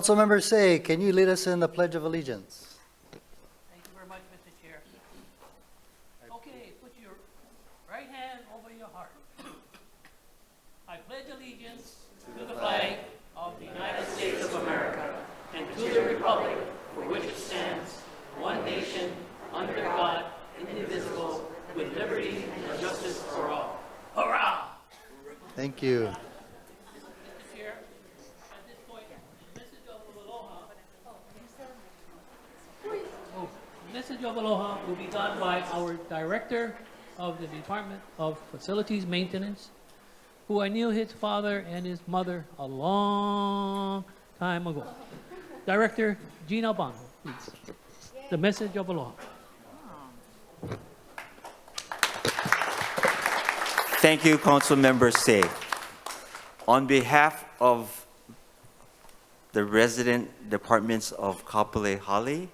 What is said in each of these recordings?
Councilmember Say, can you lead us in the Pledge of Allegiance? Thank you very much, Mr. Chair. Okay, put your right hand over your heart. I pledge allegiance to the flag of the United States of America and to the republic for which it stands, one nation, under God, indivisible, with liberty and justice for all. Hurrah! Thank you. Mr. Chair, at this point, the message of Aloha. The message of Aloha will be done by our Director of the Department of Facilities Maintenance, who I knew his father and his mother a long time ago. Director Gina Albano, please. The message of Aloha. Thank you, Councilmember Say. On behalf of the resident departments of Kapolei Hale,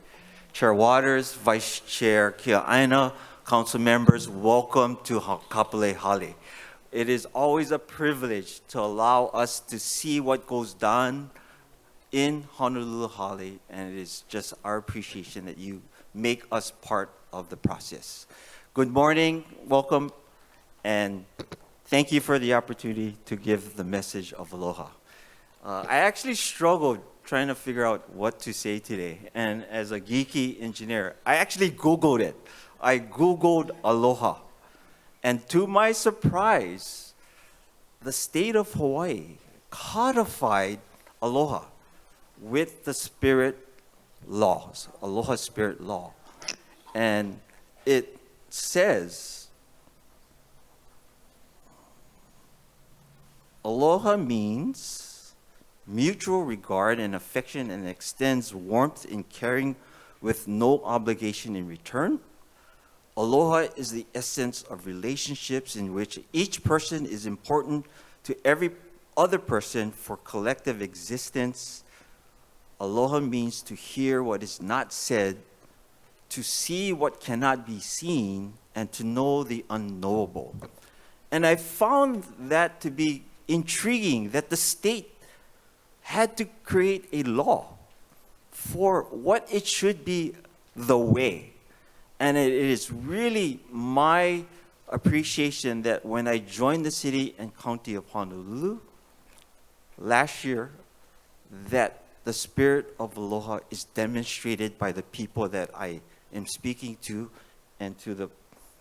Chair Waters, Vice Chair Kia'aina, council members, welcome to Kapolei Hale. It is always a privilege to allow us to see what goes down in Honolulu Hale, and it is just our appreciation that you make us part of the process. Good morning, welcome, and thank you for the opportunity to give the message of Aloha. I actually struggled trying to figure out what to say today, and as a geeky engineer, I actually Googled it. I Googled Aloha, and to my surprise, the state of Hawaii codified Aloha with the spirit laws, Aloha spirit law, and it says, Aloha means mutual regard and affection and extends warmth in caring with no obligation in return. Aloha is the essence of relationships in which each person is important to every other person for collective existence. Aloha means to hear what is not said, to see what cannot be seen, and to know the unknowable. And I found that to be intriguing, that the state had to create a law for what it should be the way. And it is really my appreciation that when I joined the city and county of Honolulu last year, that the spirit of Aloha is demonstrated by the people that I am speaking to and to the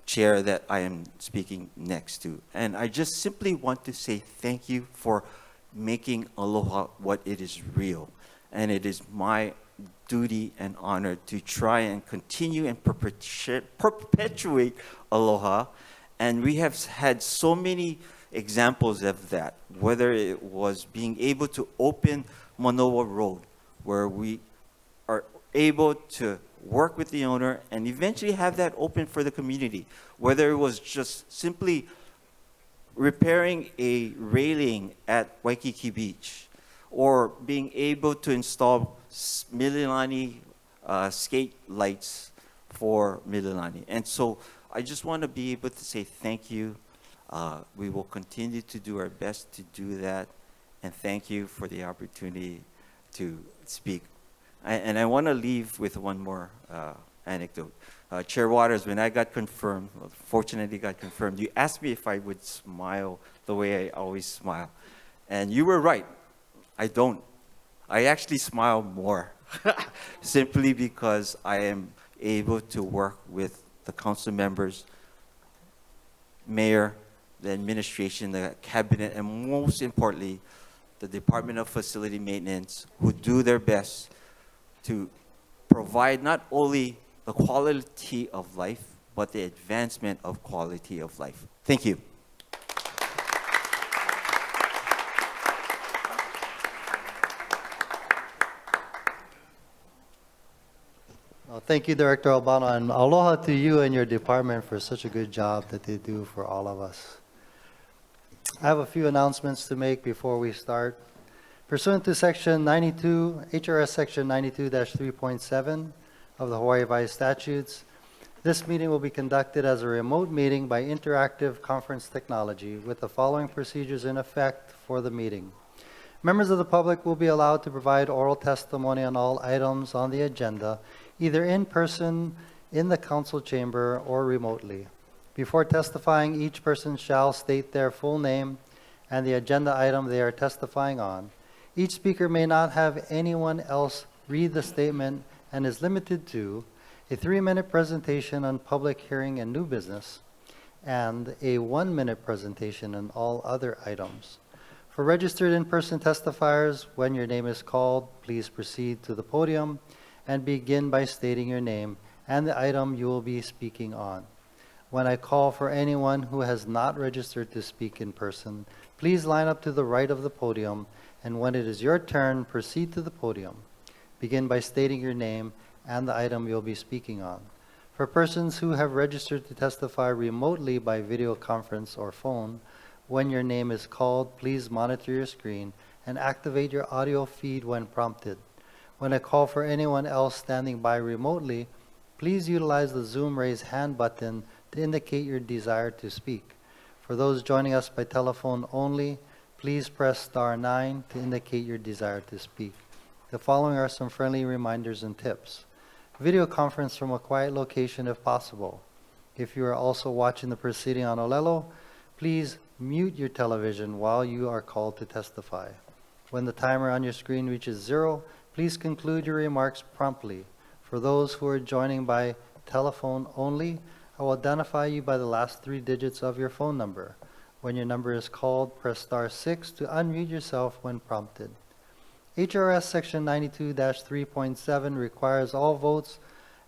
chair that I am speaking next to. And I just simply want to say thank you for making Aloha what it is real. And it is my duty and honor to try and continue and perpetuate Aloha. And we have had so many examples of that, whether it was being able to open Manoa Road, where we are able to work with the owner and eventually have that open for the community, whether it was just simply repairing a railing at Waikiki Beach, or being able to install Mililani skate lights for Mililani. And so I just want to be able to say thank you. We will continue to do our best to do that. And thank you for the opportunity to speak. And I want to leave with one more anecdote. Chair Waters, when I got confirmed, well, fortunately got confirmed, you asked me if I would smile the way I always smile. And you were right. I don't. I actually smile more, simply because I am able to work with the council members, mayor, the administration, the cabinet, and most importantly, the Department of Facility Maintenance, who do their best to provide not only the quality of life, but the advancement of quality of life. Thank you. Well, thank you, Director Albano, and aloha to you and your department for such a good job that they do for all of us. I have a few announcements to make before we start. Pursuant to Section 92, HRS Section 92-3.7 of the Hawaii Revised Statutes, this meeting will be conducted as a remote meeting by interactive conference technology with the following procedures in effect for the meeting. Members of the public will be allowed to provide oral testimony on all items on the agenda, either in person in the council chamber or remotely. Before testifying, each person shall state their full name and the agenda item they are testifying on. Each speaker may not have anyone else read the statement and is limited to a 3-minute presentation on public hearing and new business, and a 1-minute presentation on all other items. For registered in-person testifiers, when your name is called, please proceed to the podium and begin by stating your name and the item you will be speaking on. When I call for anyone who has not registered to speak in person, please line up to the right of the podium, and when it is your turn, proceed to the podium. Begin by stating your name and the item you'll be speaking on. For persons who have registered to testify remotely by video conference or phone, when your name is called, please monitor your screen and activate your audio feed when prompted. When I call for anyone else standing by remotely, please utilize the Zoom raise hand button to indicate your desire to speak. For those joining us by telephone only, please press *9 to indicate your desire to speak. The following are some friendly reminders and tips. Video conference from a quiet location if possible. If you are also watching the proceeding on Olelo, please mute your television while you are called to testify. When the timer on your screen reaches 0, please conclude your remarks promptly. For those who are joining by telephone only, I will identify you by the last 3 digits of your phone number. When your number is called, press *6 to unmute yourself when prompted. HRS Section 92-3.7 requires all votes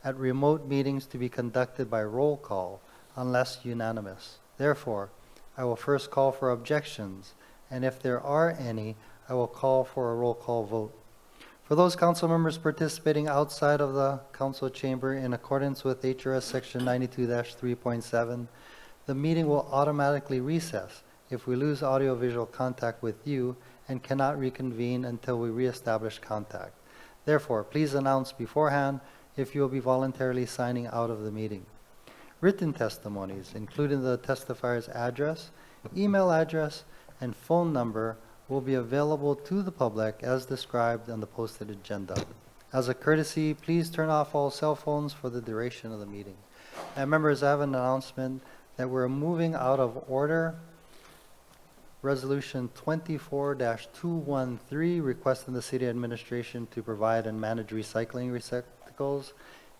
at remote meetings to be conducted by roll call unless unanimous. Therefore, I will first call for objections, and if there are any, I will call for a roll call vote. For those council members participating outside of the council chamber in accordance with HRS Section 92-3.7, the meeting will automatically recess if we lose audio-visual contact with you and cannot reconvene until we reestablish contact. Therefore, please announce beforehand if you will be voluntarily signing out of the meeting. Written testimonies, including the testifier's address, email address, and phone number, will be available to the public as described on the posted agenda. As a courtesy, please turn off all cell phones for the duration of the meeting. And members, I have an announcement that we're moving out of order. Resolution 24-213, requesting the city administration to provide and manage recycling receptacles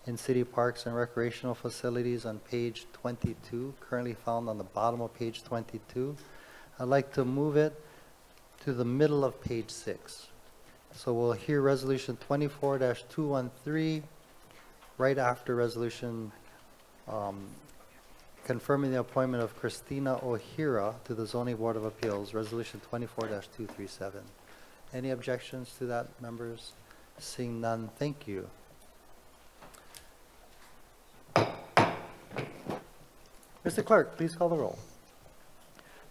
in city parks and recreational facilities on page 22, currently found on the bottom of page 22. I'd like to move it to the middle of page 6. So we'll hear resolution 24-213 right after resolution confirming the appointment of Christina O'Hira to the Zoning Board of Appeals, resolution 24-237. Any objections to that, members? Seeing none, thank you. Mr. Clerk, please call the roll.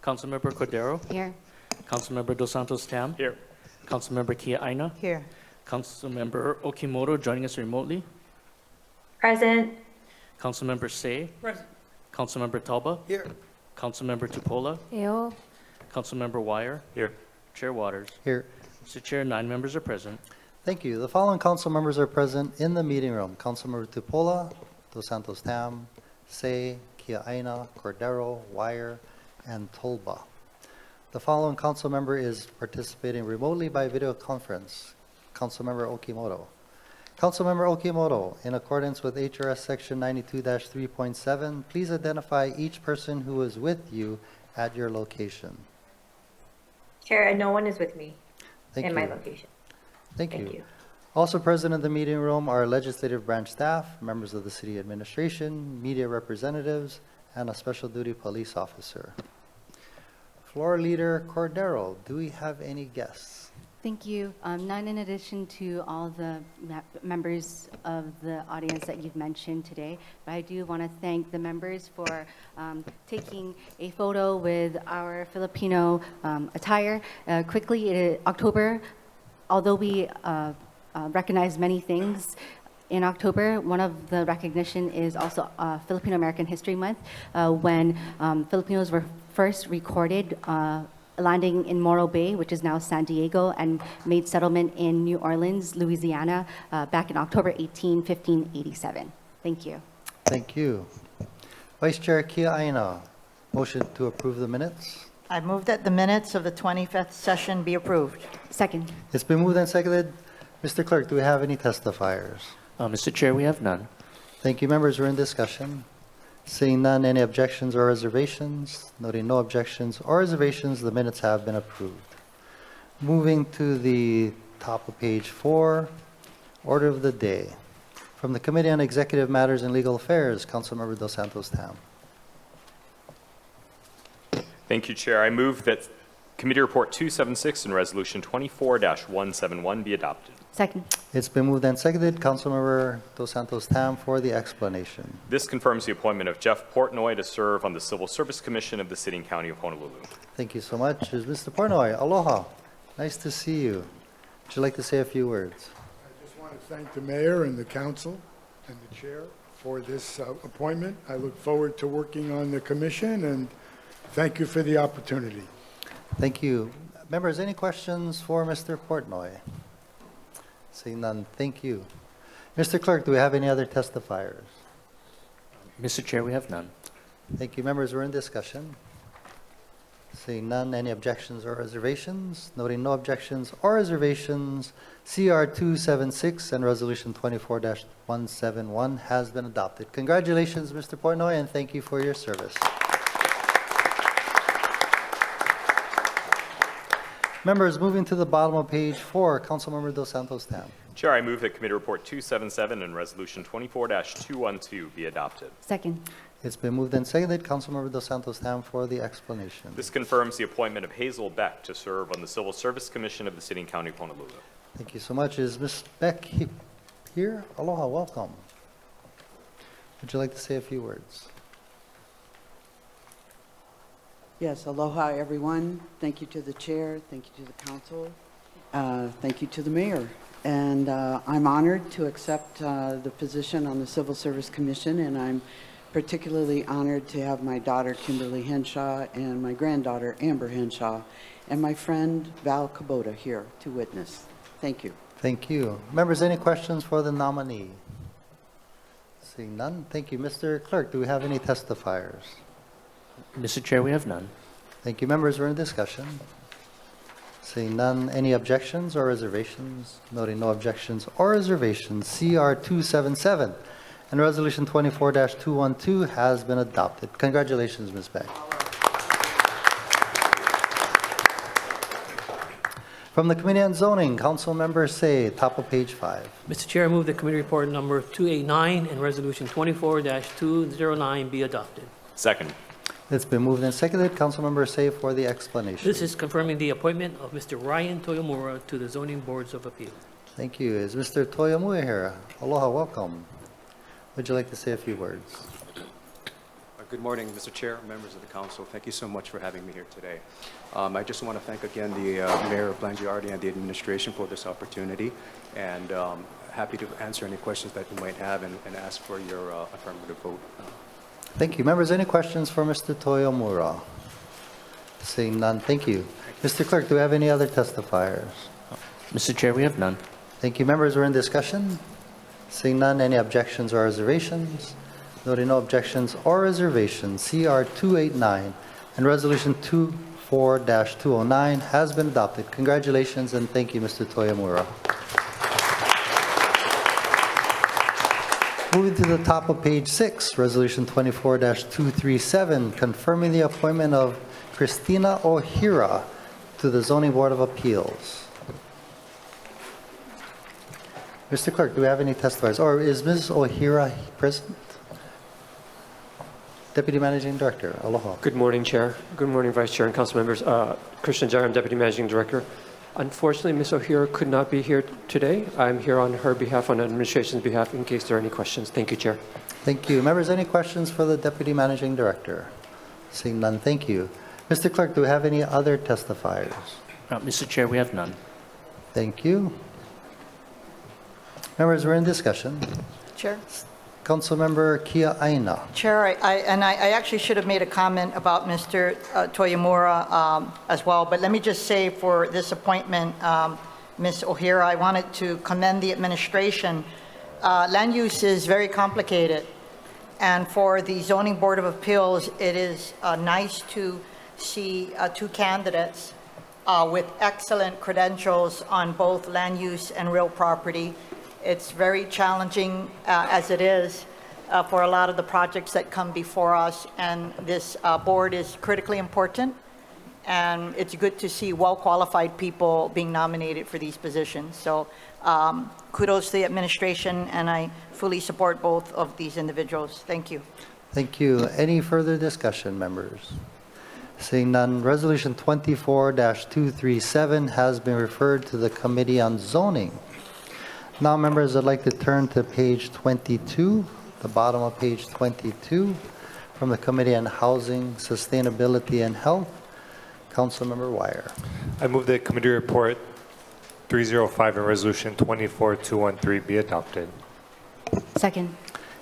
Councilmember Cordero? Here. Councilmember Dos Santos Tam? Here. Councilmember Kia Aina? Here. Councilmember Okimoto joining us remotely? Present. Councilmember Say? Present. Councilmember Talba? Here. Councilmember Tupola? Eo. Councilmember Wire? Here. Chair Waters? Here. Mr. Chair, 9 members are present. Thank you. The following council members are present in the meeting room. Councilmember Tupola, Dos Santos Tam, Say, Kia Aina, Cordero, Wire, and Tolba. The following council member is participating remotely by video conference. Councilmember Okimoto. Councilmember Okimoto, in accordance with HRS Section 92-3.7, please identify each person who is with you at your location. Chair, no one is with me Thank in you. my location. Thank Thank you. you. Also present in the meeting room are legislative branch staff, members of the city administration, media representatives, and a special duty police officer. Floor Leader Cordero, do we have any guests? Thank you. None in addition to all the members of the audience that you've mentioned today, but I do want to thank the members for taking a photo with our Filipino attire. Quickly, October, although we recognize many things, in October, one of the recognition is also Filipino American History Month, when Filipinos were first recorded landing in Morro Bay, which is now San Diego, and made settlement in New Orleans, Louisiana, back in October 1587. Thank you. Thank you. Vice Chair Kia Aina, motion to approve the minutes. I move that the minutes of the 25th session be approved. Second. It's been moved and seconded. Mr. Clerk, do we have any testifiers? Mr. Chair, we have none. Thank you. Members, we're in discussion. Seeing none, any objections or reservations? Noting no objections or reservations, the minutes have been approved. Moving to the top of page 4, order of the day. From the Committee on Executive Matters and Legal Affairs, Councilmember Dos Santos Tam. Thank you, Chair. I move that Committee Report 276 and Resolution 24-171 be adopted. Second. It's been moved and seconded. Councilmember Dos Santos Tam for the explanation. This confirms the appointment of Jeff Portnoy to serve on the Civil Service Commission of the City and County of Honolulu. Thank you so much. Is Mr. Portnoy? Aloha. Nice to see you. Would you like to say a few words? I just want to thank the mayor and the council and the chair for this appointment. I look forward to working on the commission, and thank you for the opportunity. Thank you. Members, any questions for Mr. Portnoy? Seeing none, thank you. Mr. Clerk, do we have any other testifiers? Mr. Chair, we have none. Thank you. Members, we're in discussion. Seeing none, any objections or reservations? Noting no objections or reservations, CR 276 and Resolution 24-171 has been adopted. Congratulations, Mr. Portnoy, and thank you for your service. Members, moving to the bottom of page 4, Councilmember Dos Santos Tam. Chair, I move that Committee Report 277 and Resolution 24-212 be adopted. Second. It's been moved and seconded. Councilmember Dos Santos Tam for the explanation. This confirms the appointment of Hazel Beck to serve on the Civil Service Commission of the City and County of Honolulu. Thank you so much. Is Ms. Beck here? Aloha, welcome. Would you like to say a few words? Yes, aloha, everyone. Thank you to the chair. Thank you to the council. Thank you to the mayor. And I'm honored to accept the position on the Civil Service Commission, and I'm particularly honored to have my daughter, Kimberly Henshaw, and my granddaughter, Amber Henshaw, and my friend, Val Kubota, here to witness. Thank you. Thank you. Members, any questions for the nominee? Seeing none, thank you. Mr. Clerk, do we have any testifiers? Mr. Chair, we have none. Thank you. Members, we're in discussion. Seeing none, any objections or reservations? Noting no objections or reservations, CR 277 and Resolution 24-212 has been adopted. Congratulations, Ms. Beck. From the Committee on Zoning, Council Member Say, top of page 5. Mr. Chair, I move that Committee Report number 289 and Resolution 24-209 be adopted. Second. It's been moved and seconded. Councilmember Say for the explanation. This is confirming the appointment of Mr. Ryan Toyomura to the Zoning Boards of Appeal. Thank you. Is Mr. Toyomura here? Aloha, welcome. Would you like to say a few words? Good morning, Mr. Chair, members of the council. Thank you so much for having me here today. I just want to thank again the Mayor Blangiardi and the administration for this opportunity, and happy to answer any questions that you might have and ask for your affirmative vote. Thank you. Members, any questions for Mr. Toyomura? Seeing none, thank you. Mr. Clerk, do we have any other testifiers? Mr. Chair, we have none. Thank you. Members, we're in discussion. Seeing none, any objections or reservations? Noting no objections or reservations, CR 289 and Resolution 24-209 has been adopted. Congratulations and thank you, Mr. Toyomura. Moving to the top of page 6, Resolution 24-237, confirming the appointment of Christina Ohira to the Zoning Board of Appeals. Mr. Clerk, do we have any testifiers? Or is Ms. Ohira present? Deputy Managing Director, aloha. Good morning, Chair. Good morning, Vice Chair and Council members. Christian Jaram, Deputy Managing Director. Unfortunately, Ms. Ohira could not be here today. I'm here on her behalf, on administration's behalf, in case there are any questions. Thank you, Chair. Thank you. Members, any questions for the Deputy Managing Director? Seeing none, thank you. Mr. Clerk, do we have any other testifiers? Mr. Chair, we have none. Thank you. Members, we're in discussion. Chair? Councilmember Kia Aina. Chair, I actually should have made a comment about Mr. Toyomura as well, but let me just say for this appointment, Ms. O'Hara, I wanted to commend the administration. Land use is very complicated, and for the Zoning Board of Appeals, it is nice to see two candidates with excellent credentials on both land use and real property. It's very challenging as it is for a lot of the projects that come before us, and this board is critically important, and it's good to see well-qualified people being nominated for these positions. So kudos to the administration, and I fully support both of these individuals. Thank you. Thank you. Any further discussion, members? Seeing none, Resolution 24-237 has been referred to the Committee on Zoning. Now, members, I'd like to turn to page 22, the bottom of page 22, from the Committee on Housing, Sustainability, and Health. Councilmember Wire. I move that Committee Report 305 and Resolution 24-213 be adopted. Second.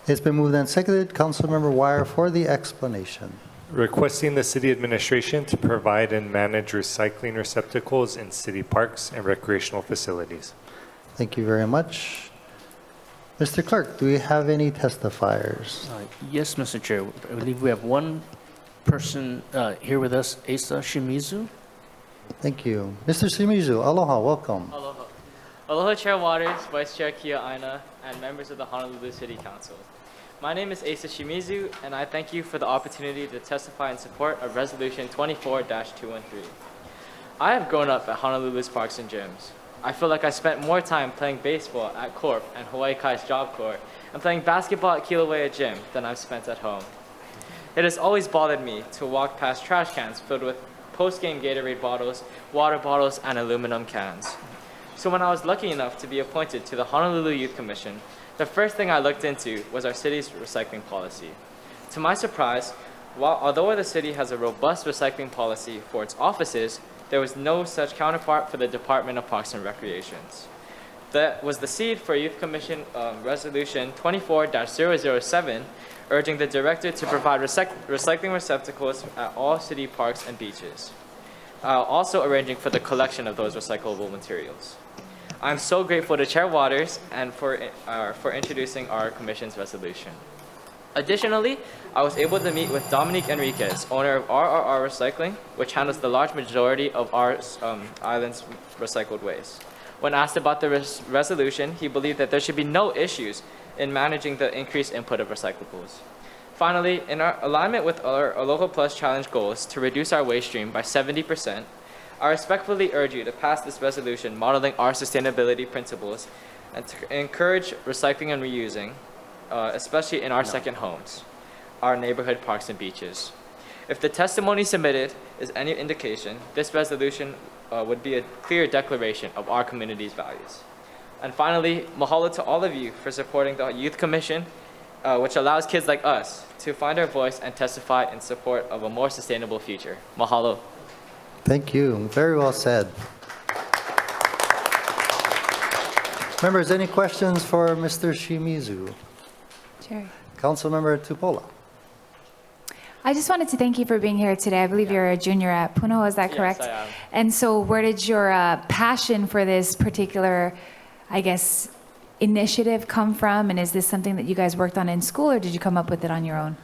It's been moved and seconded. Councilmember Wire for the explanation. Requesting the City Administration to provide and manage recycling receptacles in city parks and recreational facilities. Thank you very much. Mr. Clerk, do we have any testifiers? Yes, Mr. Chair. I believe we have one person here with us, Asa Shimizu. Thank you. Mr. Shimizu, aloha, welcome. Aloha. Aloha, Chair Waters, Vice Chair Kia Aina, and members of the Honolulu City Council. My name is Asa Shimizu, and I thank you for the opportunity to testify in support of Resolution 24-213. I have grown up at Honolulu's parks and gyms. I feel like I spent more time playing baseball at Corp and Hawaii Kai's Job Corps and playing basketball at Kilauea Gym than I've spent at home. It has always bothered me to walk past trash cans filled with post-game Gatorade bottles, water bottles, and aluminum cans. So when I was lucky enough to be appointed to the Honolulu Youth Commission, the first thing I looked into was our city's recycling policy. To my surprise, although the city has a robust recycling policy for its offices, there was no such counterpart for the Department of Parks and Recreations. That was the seed for Youth Commission Resolution 24-007, urging the director to provide recycling receptacles at all city parks and beaches, also arranging for the collection of those recyclable materials. I'm so grateful to Chair Waters and for introducing our commission's resolution. Additionally, I was able to meet with Dominique Enriquez, owner of RRR Recycling, which handles the large majority of our island's recycled waste. When asked about the resolution, he believed that there should be no issues in managing the increased input of recyclables. Finally, in our alignment with our Aloha Plus Challenge goals to reduce our waste stream by 70%, I respectfully urge you to pass this resolution modeling our sustainability principles and to encourage recycling and reusing, especially in our second homes, our neighborhood parks and beaches. If the testimony submitted is any indication, this resolution would be a clear declaration of our community's values. And finally, mahalo to all of you for supporting the Youth Commission, which allows kids like us to find our voice and testify in support of a more sustainable future. Mahalo. Thank you. Very well said. Members, any questions for Mr. Shimizu? Chair. Councilmember Tupola. I just wanted to thank you for being here today. I believe you're a junior at Puno, is that correct? Yes, I am. And so where did your passion for this particular, I guess, initiative come from? And is this something that you guys worked on in school, or did you come up with it on your own?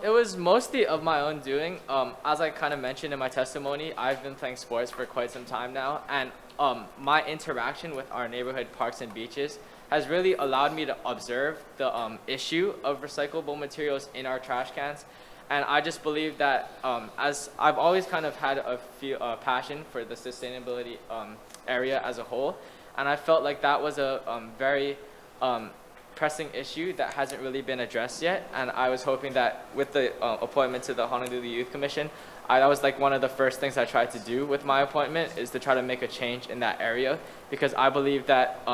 It was mostly of my own doing. As I kind of mentioned in my testimony, I've been playing sports for quite some time now, and my interaction with our neighborhood parks and beaches has really allowed me to observe the issue of recyclable materials in our trash cans. And I just believe that as I've always kind of had a passion for the sustainability area as a whole, and I felt like that was a very pressing issue that hasn't really been addressed yet. And I was hoping that with the appointment to the Honolulu Youth Commission, that was like one of the first things I tried to do with my appointment, is to try to make a change in that area, because I believe that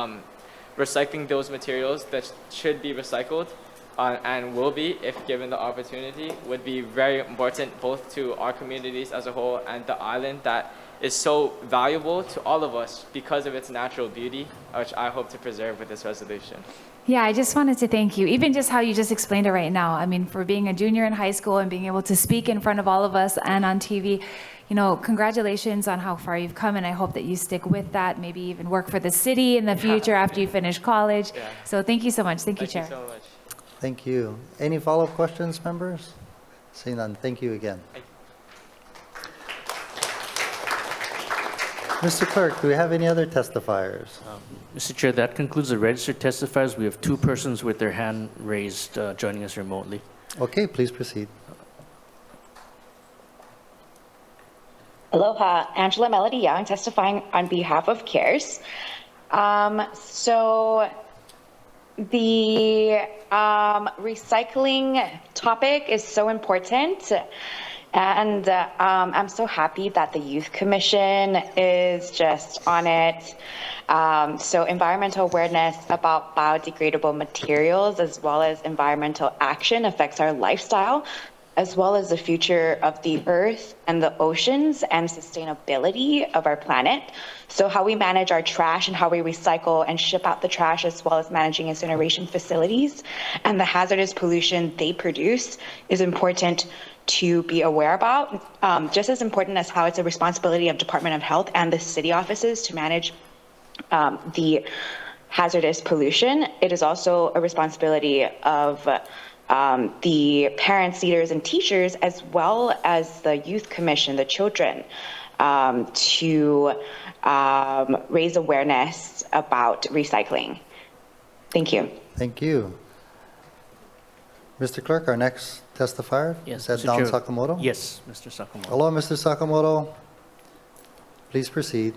recycling those materials that should be recycled and will be, if given the opportunity, would be very important both to our communities as a whole and the island that is so valuable to all of us because of its natural beauty, which I hope to preserve with this resolution. Yeah, I just wanted to thank you, even just how you just explained it right now. I mean, for being a junior in high school and being able to speak in front of all of us and on TV, you know, congratulations on how far you've come, and I hope that you stick with that, maybe even work for the city in the future after you finish college. Yeah. So thank you so much. Thank you, Chair. Thank you so much. Thank you. Any follow-up questions, members? Seeing none, thank you again. Thank you. Mr. Clerk, do we have any other testifiers? Mr. Chair, that concludes the registered testifiers. We have 2 persons with their hand raised joining us remotely. Okay, please proceed. Aloha, Angela Melody Young, testifying on behalf of CARES. So the recycling topic is so important, and I'm so happy that the Youth Commission is just on it. So environmental awareness about biodegradable materials as well as environmental action affects our lifestyle, as well as the future of the earth and the oceans and sustainability of our planet. So how we manage our trash and how we recycle and ship out the trash, as well as managing incineration facilities and the hazardous pollution they produce, is important to be aware about. Just as important as how it's a responsibility of Department of Health and the city offices to manage the hazardous pollution, it is also a responsibility of the parents, leaders, and teachers, as well as the Youth Commission, the children, to raise awareness about recycling. Thank you. Thank you. Mr. Clerk, our next testifier, is that Mr. Don Chair. Sakamoto? Yes, Mr. Sakamoto. Hello, Mr. Sakamoto. Please proceed.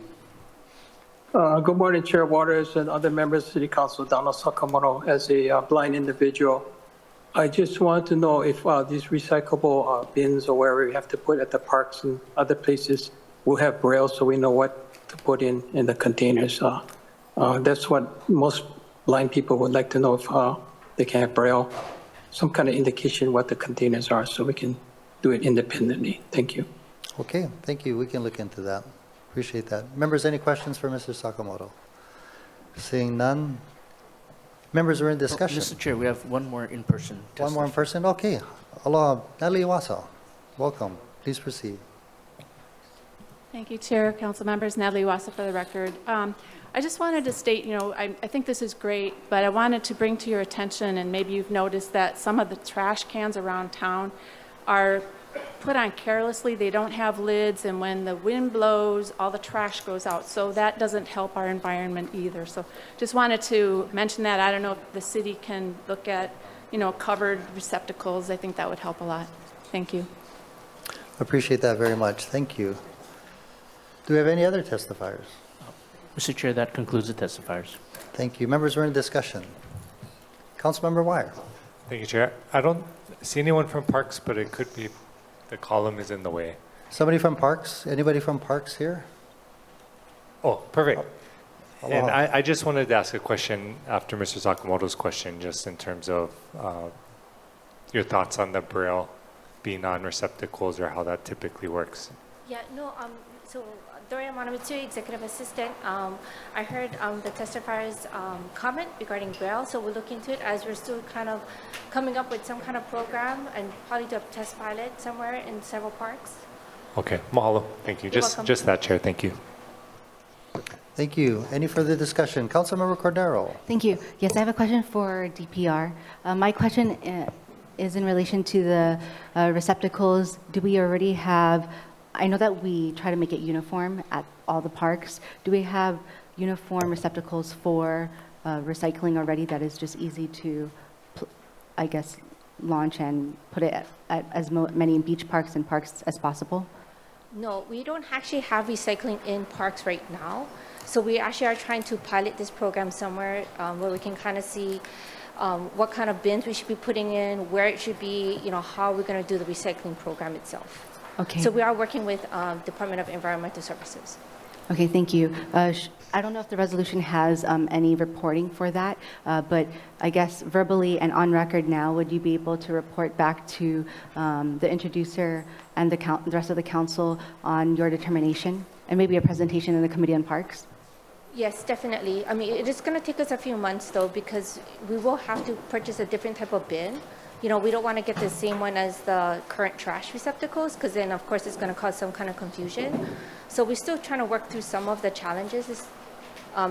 Good morning, Chair Waters and other members of City Council. Donald Sakamoto, as a blind individual, I just wanted to know if these recyclable bins or wherever we have to put at the parks and other places will have braille so we know what to put in the containers. That's what most blind people would like to know, if they can have braille, some kind of indication what the containers are so we can do it independently. Thank you. Okay, thank you. We can look into that. Appreciate that. Members, any questions for Mr. Sakamoto? Seeing none. Members are in discussion. Mr. Chair, we have one more in-person. One more in person? Okay. Aloha, Natalie Iwasa. Welcome. Please proceed. Thank you, Chair, Council members. Natalie Iwasa for the record. I just wanted to state, you know, I think this is great, but I wanted to bring to your attention, and maybe you've noticed that some of the trash cans around town are put on carelessly. They don't have lids, and when the wind blows, all the trash goes out. So that doesn't help our environment either. So just wanted to mention that. I don't know if the city can look at, you know, covered receptacles. I think that would help a lot. Thank you. Appreciate that very much. Thank you. Do we have any other testifiers? Mr. Chair, that concludes the testifiers. Thank you. Members, we're in discussion. Councilmember Wire. Thank you, Chair. I don't see anyone from Parks, but it could be the column is in the way. Somebody from Parks? Anybody from Parks here? Oh, perfect. Aloha. And I just wanted to ask a question after Mr. Sakamoto's question, just in terms of your thoughts on the Braille being on receptacles or how that typically works. Yeah, no, so Dorian Manamitsu, Executive Assistant. I heard the testifier's comment regarding Braille, so we'll look into it as we're still kind of coming up with some kind of program and probably do a test pilot somewhere in several parks. Okay, mahalo. Thank you. You're welcome. Just that, Chair. Thank you. Thank you. Any further discussion? Councilmember Cordero. Thank you. Yes, I have a question for DPR. My question is in relation to the receptacles. Do we already have, I know that we try to make it uniform at all the parks. Do we have uniform receptacles for recycling already that is just easy to, I guess, launch and put it at as many beach parks and parks as possible? No, we don't actually have recycling in parks right now. So we actually are trying to pilot this program somewhere where we can kind of see what kind of bins we should be putting in, where it should be, you know, how we're going to do the recycling program itself. Okay. So we are working with Department of Environmental Services. Okay, thank you. I don't know if the resolution has any reporting for that, but I guess verbally and on record now, would you be able to report back to the introducer and the rest of the council on your determination and maybe a presentation in the Committee on Parks? Yes, definitely. I mean, it is going to take us a few months though, because we will have to purchase a different type of bin. You know, we don't want to get the same one as the current trash receptacles, because then of course it's going to cause some kind of confusion. So we're still trying to work through some of the challenges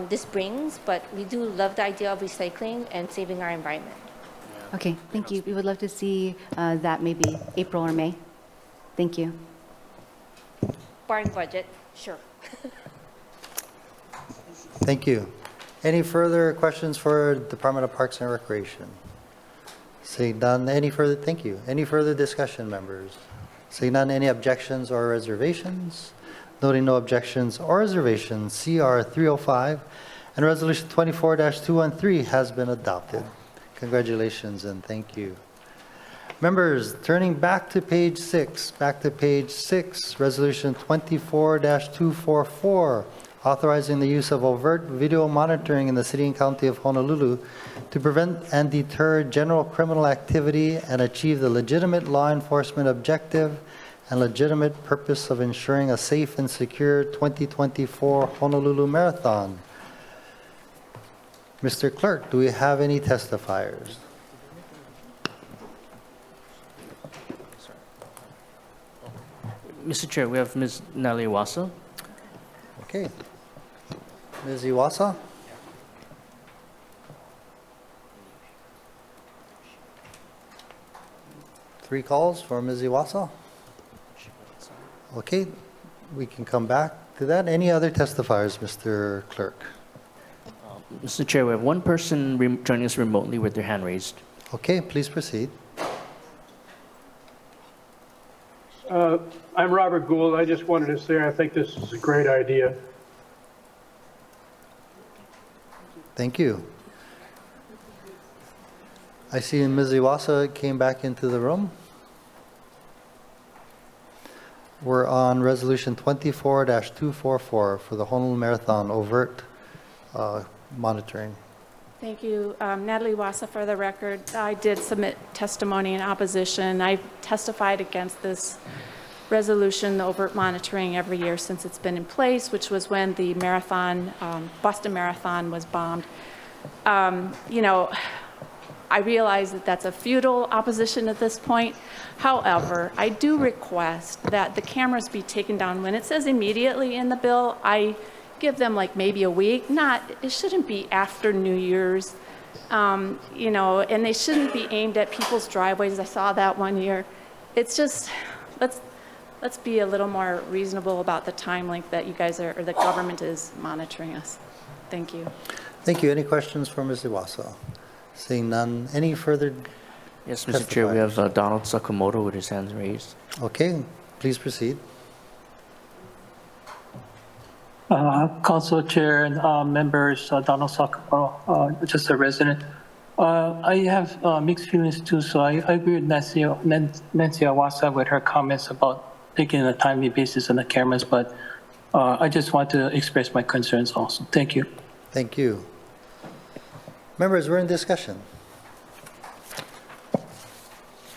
this brings, but we do love the idea of recycling and saving our environment. Okay, thank you. We would love to see that maybe April or May. Thank you. Barring budget, sure. Thank you. Any further questions for Department of Parks and Recreation? Seeing none, thank you. Any further discussion, members? Seeing none, any objections or reservations? Noting no objections or reservations, CR 305 and Resolution 24-213 has been adopted. Congratulations and thank you. Members, turning back to page 6, Resolution 24-244, authorizing the use of overt video monitoring in the City and County of Honolulu to prevent and deter general criminal activity and achieve the legitimate law enforcement objective and legitimate purpose of ensuring a safe and secure 2024 Honolulu Marathon. Mr. Clerk, do we have any testifiers? Mr. Chair, we have Ms. Natalie Iwasa. Okay. Ms. Iwasa? Three calls for Ms. Iwasa? Okay, we can come back to that. Any other testifiers, Mr. Clerk? Mr. Chair, we have one person joining us remotely with their hand raised. Okay, please proceed. I'm Robert Gould. I just wanted to say I think this is a great idea. Thank you. I see Ms. Iwasa came back into the room. We're on Resolution 24-244 for the Honolulu Marathon overt monitoring. Thank you. Natalie Wassa, for the record. I did submit testimony in opposition. I've testified against this resolution, the overt monitoring, every year since it's been in place, which was when the marathon, Boston Marathon, was bombed. You know, I realize that that's a futile opposition at this point. However, I do request that the cameras be taken down. When it says immediately in the bill, I give them like maybe a week. It shouldn't be after New Year's, you know, and they shouldn't be aimed at people's driveways. I saw that one year. It's just, let's be a little more reasonable about the time length that you guys are, or the government is monitoring us. Thank you. Thank you. Any questions for Ms. Iwasa? Seeing none, any further? Yes, Mr. Chair, we have Donald Sakamoto with his hands raised. Okay, please proceed. Council Chair and members, Donald Sakamoto, just a resident. I have mixed feelings too, so I agree with Nancy Iwasa with her comments about taking a timely basis on the cameras, but I just want to express my concerns also. Thank you. Thank you. Members, we're in discussion.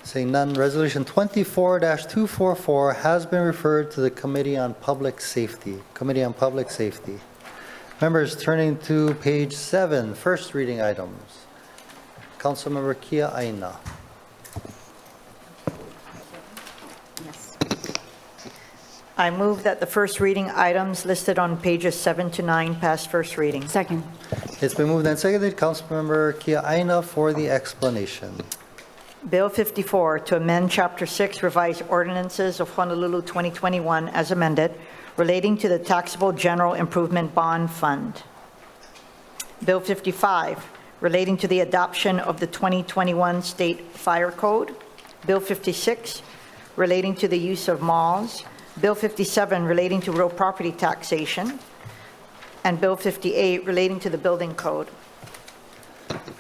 Seeing none, Resolution 24-244 has been referred to the Committee on Public Safety. Members, turning to page 7, first reading items. Councilmember Kia Aina. I move that the first reading items listed on pages 7 to 9 pass first reading. Second. It's been moved and seconded. Councilmember Kia Aina for the explanation. Bill 54 to amend Chapter 6 revised ordinances of Honolulu 2021 as amended relating to the taxable general improvement bond fund. Bill 55 relating to the adoption of the 2021 state fire code. Bill 56 relating to the use of malls. Bill 57 relating to real property taxation. And Bill 58 relating to the building code.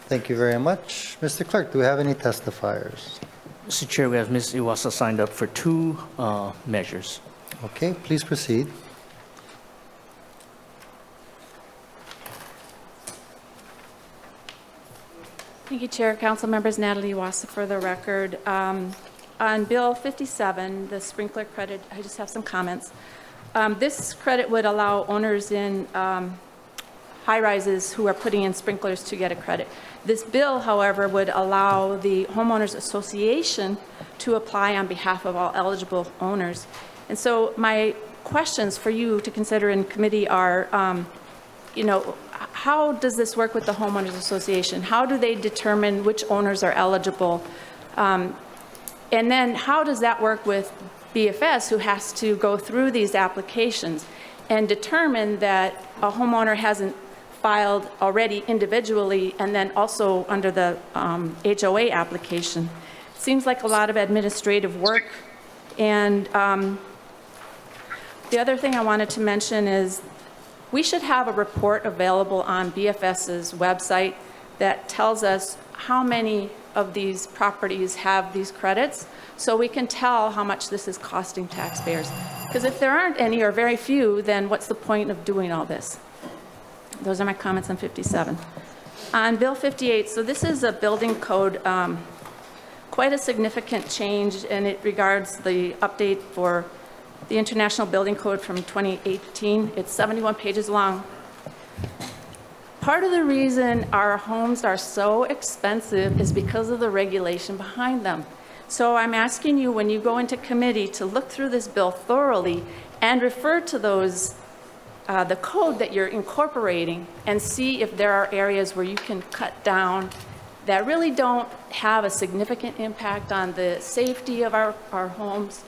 Thank you very much. Mr. Clerk, do we have any testifiers? Mr. Chair, we have Ms. Iwasa signed up for 2 measures. Okay, please proceed. Thank you, Chair. Council members, Natalie Wassa for the record. On Bill 57, the sprinkler credit, I just have some comments. This credit would allow owners in high-rises who are putting in sprinklers to get a credit. This bill, however, would allow the homeowners association to apply on behalf of all eligible owners. And so my questions for you to consider in committee are, how does this work with the homeowners association? How do they determine which owners are eligible? And then how does that work with BFS, who has to go through these applications and determine that a homeowner hasn't filed already individually and then also under the HOA application? Seems like a lot of administrative work. And the other thing I wanted to mention is we should have a report available on BFS's website that tells us how many of these properties have these credits, so we can tell how much this is costing taxpayers. Because if there aren't any or very few, then what's the point of doing all this? Those are my comments on 57. On Bill 58, so this is a building code, quite a significant change, and it regards the update for the International Building Code from 2018. It's 71 pages long. Part of the reason our homes are so expensive is because of the regulation behind them. So I'm asking you, when you go into committee, to look through this bill thoroughly and refer to those, the code that you're incorporating, and see if there are areas where you can cut down that really don't have a significant impact on the safety of our homes,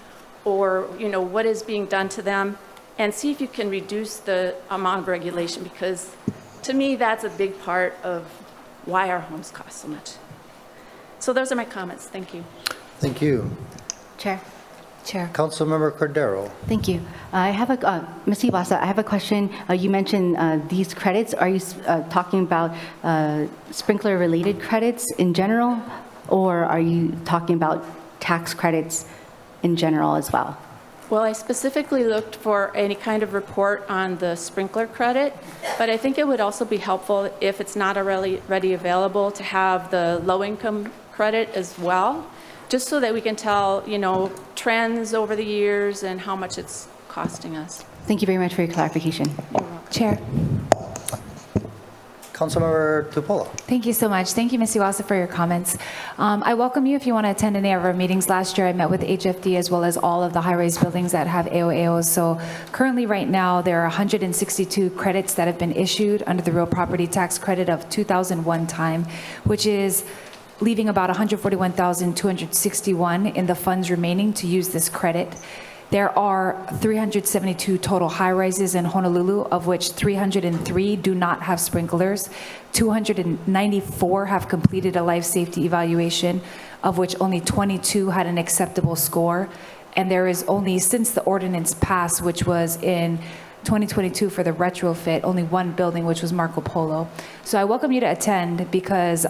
or what is being done to them, and see if you can reduce the amount of regulation, because to me that's a big part of why our homes cost so much. So those are my comments. Thank you. Thank you. Chair. Councilmember Cordero. Thank you. I have Ms. Iwasa, I have a question. You mentioned these credits. Are you talking about sprinkler-related credits in general, or are you talking about tax credits in general as well? Well, I specifically looked for any kind of report on the sprinkler credit, but I think it would also be helpful, if it's not already available, to have the low-income credit as well, just so that we can tell, trends over the years and how much it's costing us. Thank you very much for your clarification. Chair. Councilmember Tupola. Thank you so much. Thank you, Ms. Iwasa, for your comments. I welcome you if you want to attend any of our meetings. Last year, I met with HFD as well as all of the high-rise buildings that have AOAOs. So currently, right now, there are 162 credits that have been issued under the real property tax credit of 2001 time, which is leaving about 141,261 in the funds remaining to use this credit. There are 372 total high-rises in Honolulu, of which 303 do not have sprinklers. 294 have completed a life safety evaluation, of which only 22 had an acceptable score. And there is only, since the ordinance passed, which was in 2022 for the retrofit, only one building, which was Marco Polo. So I welcome you to attend, because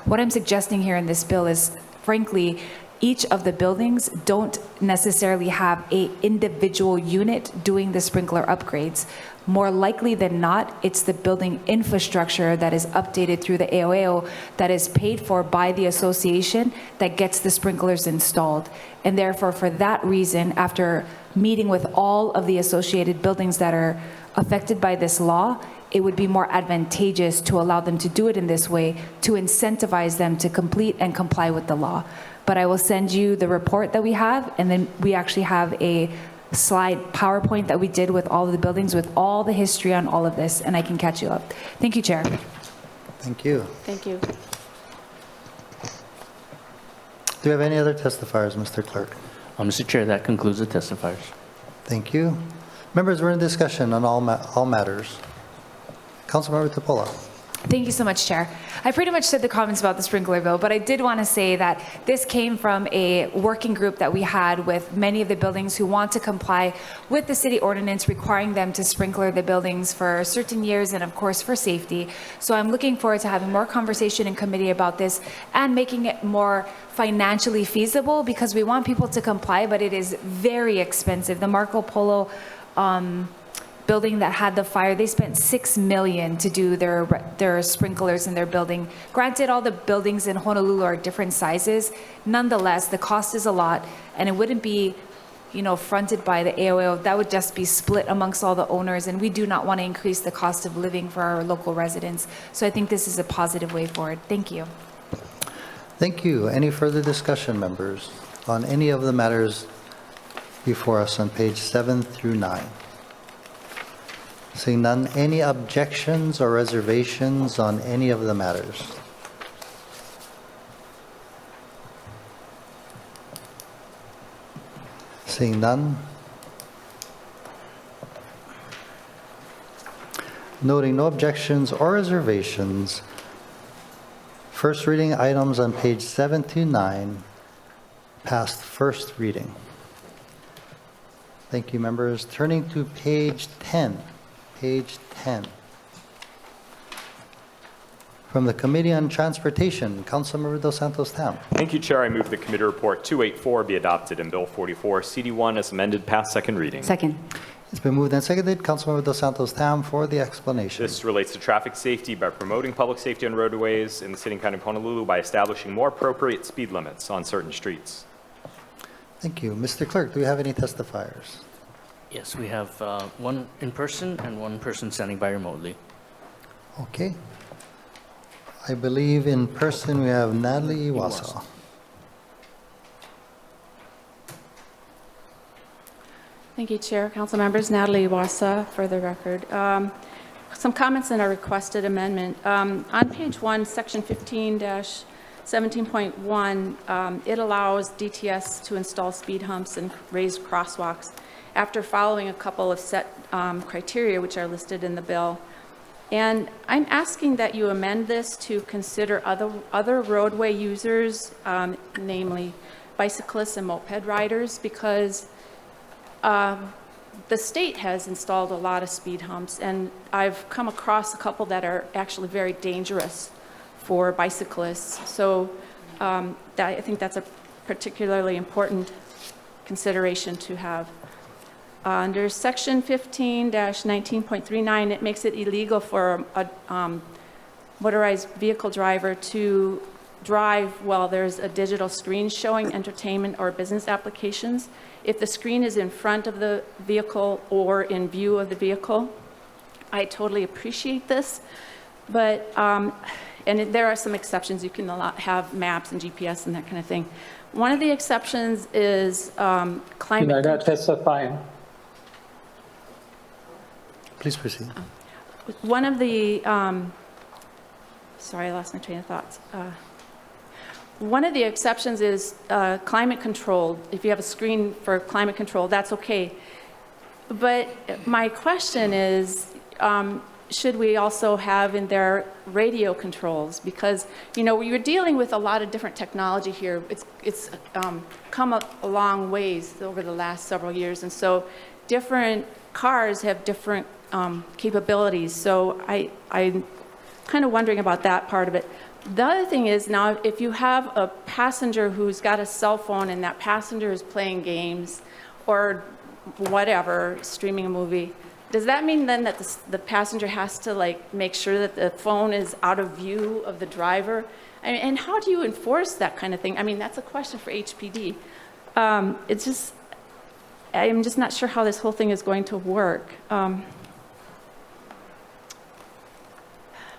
what I'm suggesting here in this bill is, frankly, each of the buildings don't necessarily have a individual unit doing the sprinkler upgrades. More likely than not, it's the building infrastructure that is updated through the AOAO that is paid for by the association that gets the sprinklers installed. And therefore, for that reason, after meeting with all of the associated buildings that are affected by this law, it would be more advantageous to allow them to do it in this way, to incentivize them to complete and comply with the law. But I will send you the report that we have, and then we actually have a slide PowerPoint that we did with all of the buildings with all the history on all of this, and I can catch you up. Thank you, Chair. Thank you. Thank you. Do we have any other testifiers, Mr. Clerk? Mr. Chair, that concludes the testifiers. Thank you. Members, we're in discussion on all matters. Councilmember Tupola. Thank you so much, Chair. I pretty much said the comments about the sprinkler bill, but I did want to say that this came from a working group that we had with many of the buildings who want to comply with the city ordinance requiring them to sprinkler the buildings for certain years and, of course, for safety. So I'm looking forward to having more conversation in committee about this and making it more financially feasible, because we want people to comply, but it is very expensive. The Marco Polo building that had the fire, they spent $6 million to do their sprinklers in their building. Granted, all the buildings in Honolulu are different sizes. Nonetheless, the cost is a lot, and it wouldn't be fronted by the AOA, that would just be split amongst all the owners, and we do not want to increase the cost of living for our local residents. So I think this is a positive way forward. Thank you. Thank you. Any further discussion, members, on any of the matters before us on page 7 through 9? Seeing none, any objections or reservations on any of the matters? Seeing none. Noting no objections or reservations, first reading items on page 7 to 9 passed first reading. Thank you, members. Turning to page 10. Page 10. From the Committee on Transportation, Councilmember Dos Santos Tam. Thank you, Chair. I move the Committee Report 284 be adopted and Bill 44 CD1 as amended pass second reading. Second. It's been moved and seconded. Councilmember Dos Santos Tam for the explanation. This relates to traffic safety by promoting public safety on roadways in the city and county of Honolulu by establishing more appropriate speed limits on certain streets. Thank you. Mr. Clerk, do we have any testifiers? Yes, we have one in person and one person standing by remotely. Okay. I believe in person we have Natalie Iwasa. Thank you, Chair. Council members, Natalie Iwasa for the record. Some comments in a requested amendment. On page 1, section 15-17.1, it allows DTS to install speed humps and raised crosswalks after following a couple of set criteria which are listed in the bill. And I'm asking that you amend this to consider other roadway users, namely bicyclists and moped riders, because the state has installed a lot of speed humps, and I've come across a couple that are actually very dangerous for bicyclists. So I think that's a particularly important consideration to have. Under section 15-19.39, it makes it illegal for a motorized vehicle driver to drive while there's a digital screen showing entertainment or business applications if the screen is in front of the vehicle or in view of the vehicle. I totally appreciate this, but and there are some exceptions. You can have maps and GPS and that kind of thing. One of the exceptions is climate. I got testifying. Please proceed. One of the, sorry, I lost my train of thoughts. One of the exceptions is climate control. If you have a screen for climate control, that's okay. But my question is, should we also have in there radio controls? Because, you're dealing with a lot of different technology here. It's come up a long ways over the last several years. And so different cars have different capabilities. So I'm kind of wondering about that part of it. The other thing is, now if you have a passenger who's got a cell phone and that passenger is playing games or whatever, streaming a movie, does that mean then that the passenger has to make sure that the phone is out of view of the driver? And how do you enforce that kind of thing? I mean, that's a question for HPD. I'm just not sure how this whole thing is going to work.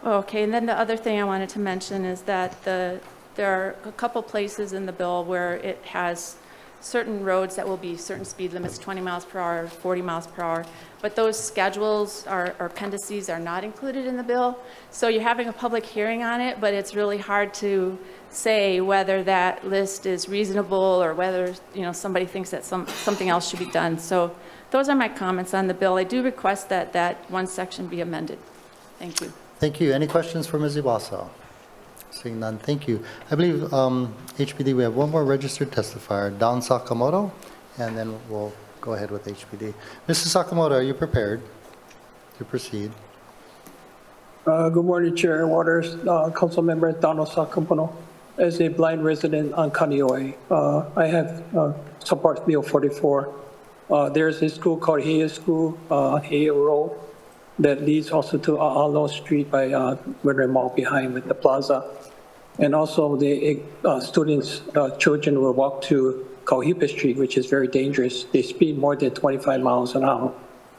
Okay, and then the other thing I wanted to mention is that there are a couple places in the bill where it has certain roads that will be certain speed limits, 20 miles per hour, 40 miles per hour, but those schedules or appendices are not included in the bill. So you're having a public hearing on it, but it's really hard to say whether that list is reasonable or whether somebody thinks that something else should be done. So those are my comments on the bill. I do request that that one section be amended. Thank you. Thank you. Any questions for Ms. Iwasa? Seeing none, thank you. I believe HPD, we have one more registered testifier, Don Sakamoto, and then we'll go ahead with HPD. Mr. Sakamoto, are you prepared to proceed? Good morning, Chair Waters, Council Member Donald Sakamoto. As a blind resident on Kaneohe, I have support Bill 44. There's a school called Heia School on Heia Road that leads also to ALOHA Street by Winter Mall behind with the plaza. And also the students, children will walk to Kauhipa Street, which is very dangerous. They speed more than 25 miles an hour.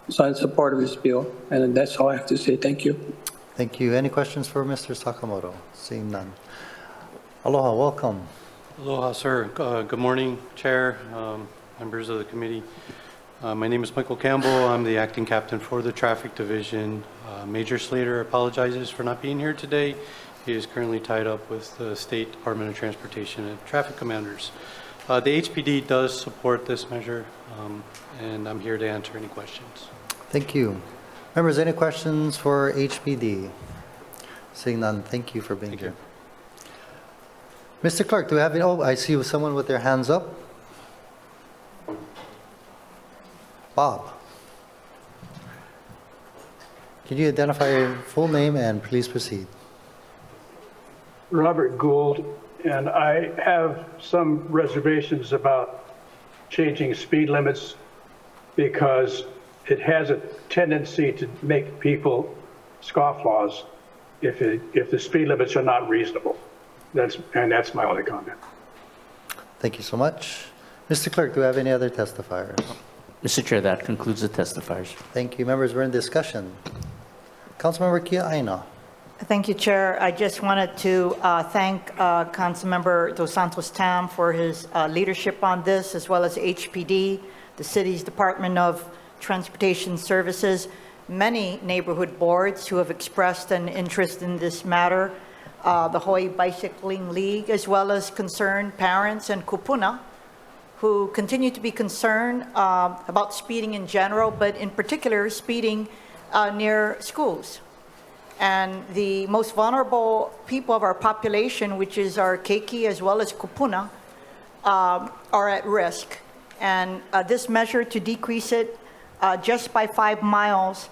So I'm in support of this bill, and that's all I have to say. Thank you. Thank you. Any questions for Mr. Sakamoto? Seeing none. Aloha, welcome. Aloha, sir. Good morning, Chair, members of the committee. My name is Michael Campbell. I'm the acting captain for the Traffic Division. Major Slater apologizes for not being here today. He is currently tied up with the State Department of Transportation and traffic commanders. The HPD does support this measure, and I'm here to answer any questions. Thank you. Members, any questions for HPD? Seeing none, thank you for being here. Mr. Clerk, do we have any? Oh, I see someone with their hands up. Bob. Can you identify your full name and please proceed? Robert Gould, and I have some reservations about changing speed limits because it has a tendency to make people scofflaws if the speed limits are not reasonable. That's my only comment. Thank you so much. Mr. Clerk, do we have any other testifiers? Mr. Chair, that concludes the testifiers. Thank you. Members, we're in discussion. Councilmember Kia Aina. Thank you, Chair. I just wanted to thank Councilmember Dos Santos Tam for his leadership on this, as well as HPD, the city's Department of Transportation Services, many neighborhood boards who have expressed an interest in this matter, the Hawaii Bicycling League, as well as concerned parents and kupuna, who continue to be concerned about speeding in general, but in particular speeding near schools. And the most vulnerable people of our population, which is our keiki as well as kupuna, are at risk. And this measure to decrease it just by 5 miles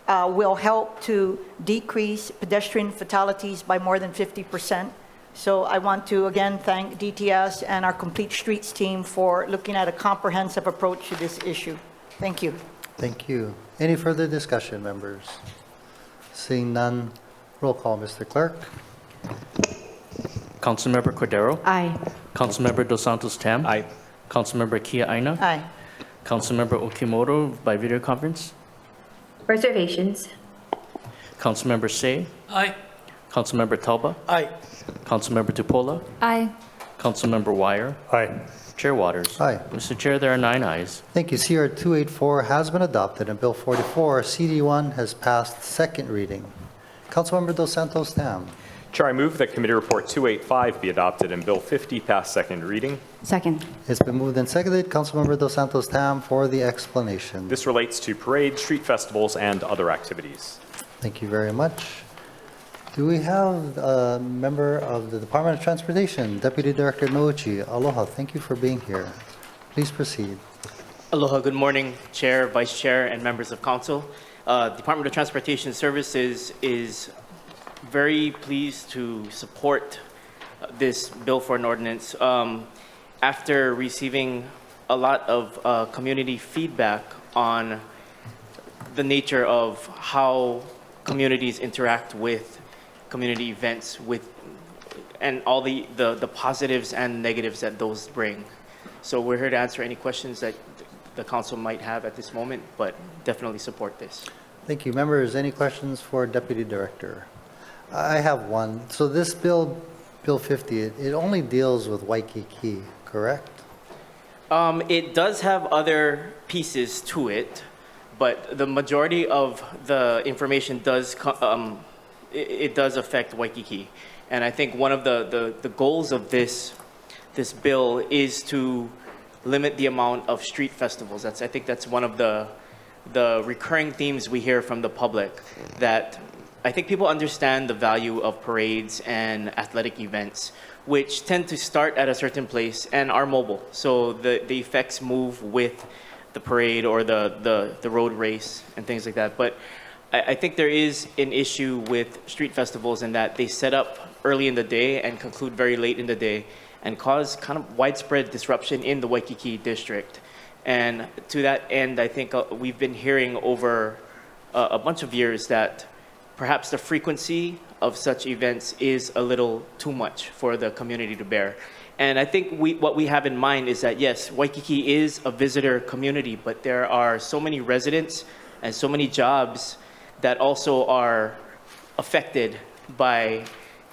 will help to decrease pedestrian fatalities by more than 50%. So I want to again thank DTS and our Complete Streets team for looking at a comprehensive approach to this issue. Thank you. Thank you. Any further discussion, members? Seeing none, roll call, Mr. Clerk. Councilmember Cordero? Aye. Councilmember Dos Santos Tam? Aye. Councilmember Kia Aina? Aye. Councilmember Okimoto by video conference? Reservations. Councilmember Say? Aye. Councilmember Talba? Aye. Councilmember Tupola? Aye. Councilmember Wire? Aye. Chair Waters? Aye. Mr. Chair, there are 9 ayes. Thank you. CR 284 has been adopted and Bill 44, CD1 has passed second reading. Councilmember Dos Santos Tam. Chair, I move that Committee Report 285 be adopted and Bill 50 pass second reading. Second. It's been moved and seconded. Councilmember Dos Santos Tam for the explanation. This relates to parades, street festivals, and other activities. Thank you very much. Do we have a member of the Department of Transportation, Deputy Director Nouchi? Aloha, thank you for being here. Please proceed. Aloha, good morning, Chair, Vice Chair, and members of Council. Department of Transportation Services is very pleased to support this bill for an ordinance. After receiving a lot of community feedback on the nature of how communities interact with community events and all the positives and negatives that those bring. So we're here to answer any questions that the council might have at this moment, but definitely support this. Thank you. Members, any questions for Deputy Director? I have one. So this bill 50, it only deals with Waikiki, correct? It does have other pieces to it, but the majority of the information does it does affect Waikiki. And I think one of the goals of this bill is to limit the amount of street festivals. I think that's one of the recurring themes we hear from the public, that I think people understand the value of parades and athletic events, which tend to start at a certain place and are mobile. So the effects move with the parade or the road race and things like that. But I think there is an issue with street festivals in that they set up early in the day and conclude very late in the day and cause kind of widespread disruption in the Waikiki district. And to that end, I think we've been hearing over a bunch of years that perhaps the frequency of such events is a little too much for the community to bear. And I think what we have in mind is that, yes, Waikiki is a visitor community, but there are so many residents and so many jobs that also are affected by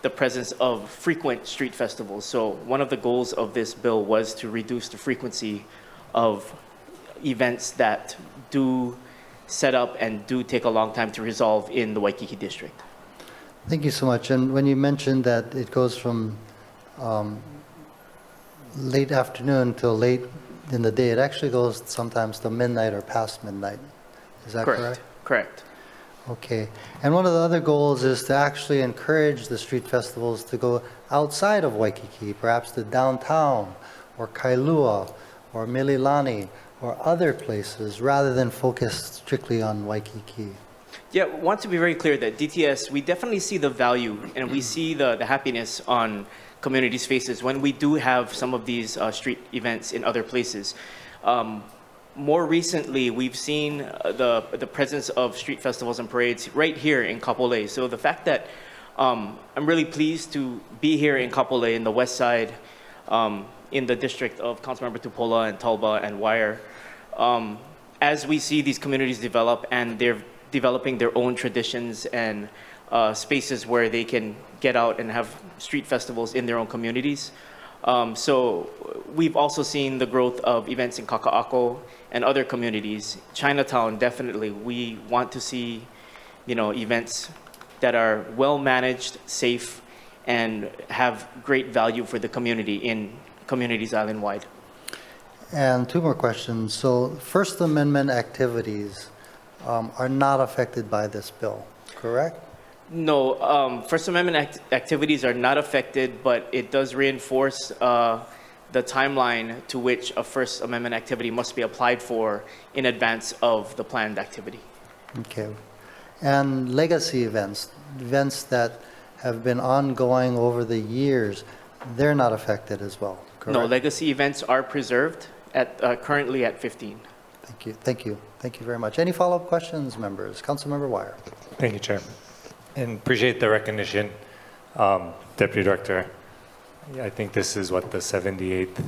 the presence of frequent street festivals. So one of the goals of this bill was to reduce the frequency of events that do set up and do take a long time to resolve in the Waikiki district. Thank you so much. And when you mentioned that it goes from late afternoon till late in the day, it actually goes sometimes to midnight or past midnight. Is that correct? Correct. Okay. And one of the other goals is to actually encourage the street festivals to go outside of Waikiki, perhaps to downtown or Kailua or Mililani or other places, rather than focus strictly on Waikiki. Yeah, I want to be very clear that DTS, we definitely see the value and we see the happiness on communities' faces when we do have some of these street events in other places. More recently, we've seen the presence of street festivals and parades right here in Kapolei. So the fact that I'm really pleased to be here in Kapolei in the west side, in the district of Councilmember Tupola and Talba and Wire, as we see these communities develop and they're developing their own traditions and spaces where they can get out and have street festivals in their own communities. So we've also seen the growth of events in Kaka'ako and other communities. Chinatown, definitely, we want to see, events that are well managed, safe, and have great value for the community in communities island-wide. And two more questions. So First Amendment activities are not affected by this bill, correct? No, First Amendment activities are not affected, but it does reinforce the timeline to which a First Amendment activity must be applied for in advance of the planned activity. Okay. And legacy events, events that have been ongoing over the years, they're not affected as well, correct? No, legacy events are preserved currently at 15. Thank you. Thank you. Thank you very much. Any follow-up questions, members? Councilmember Wire. Thank you, Chair. And appreciate the recognition, Deputy Director. I think this is what the 78th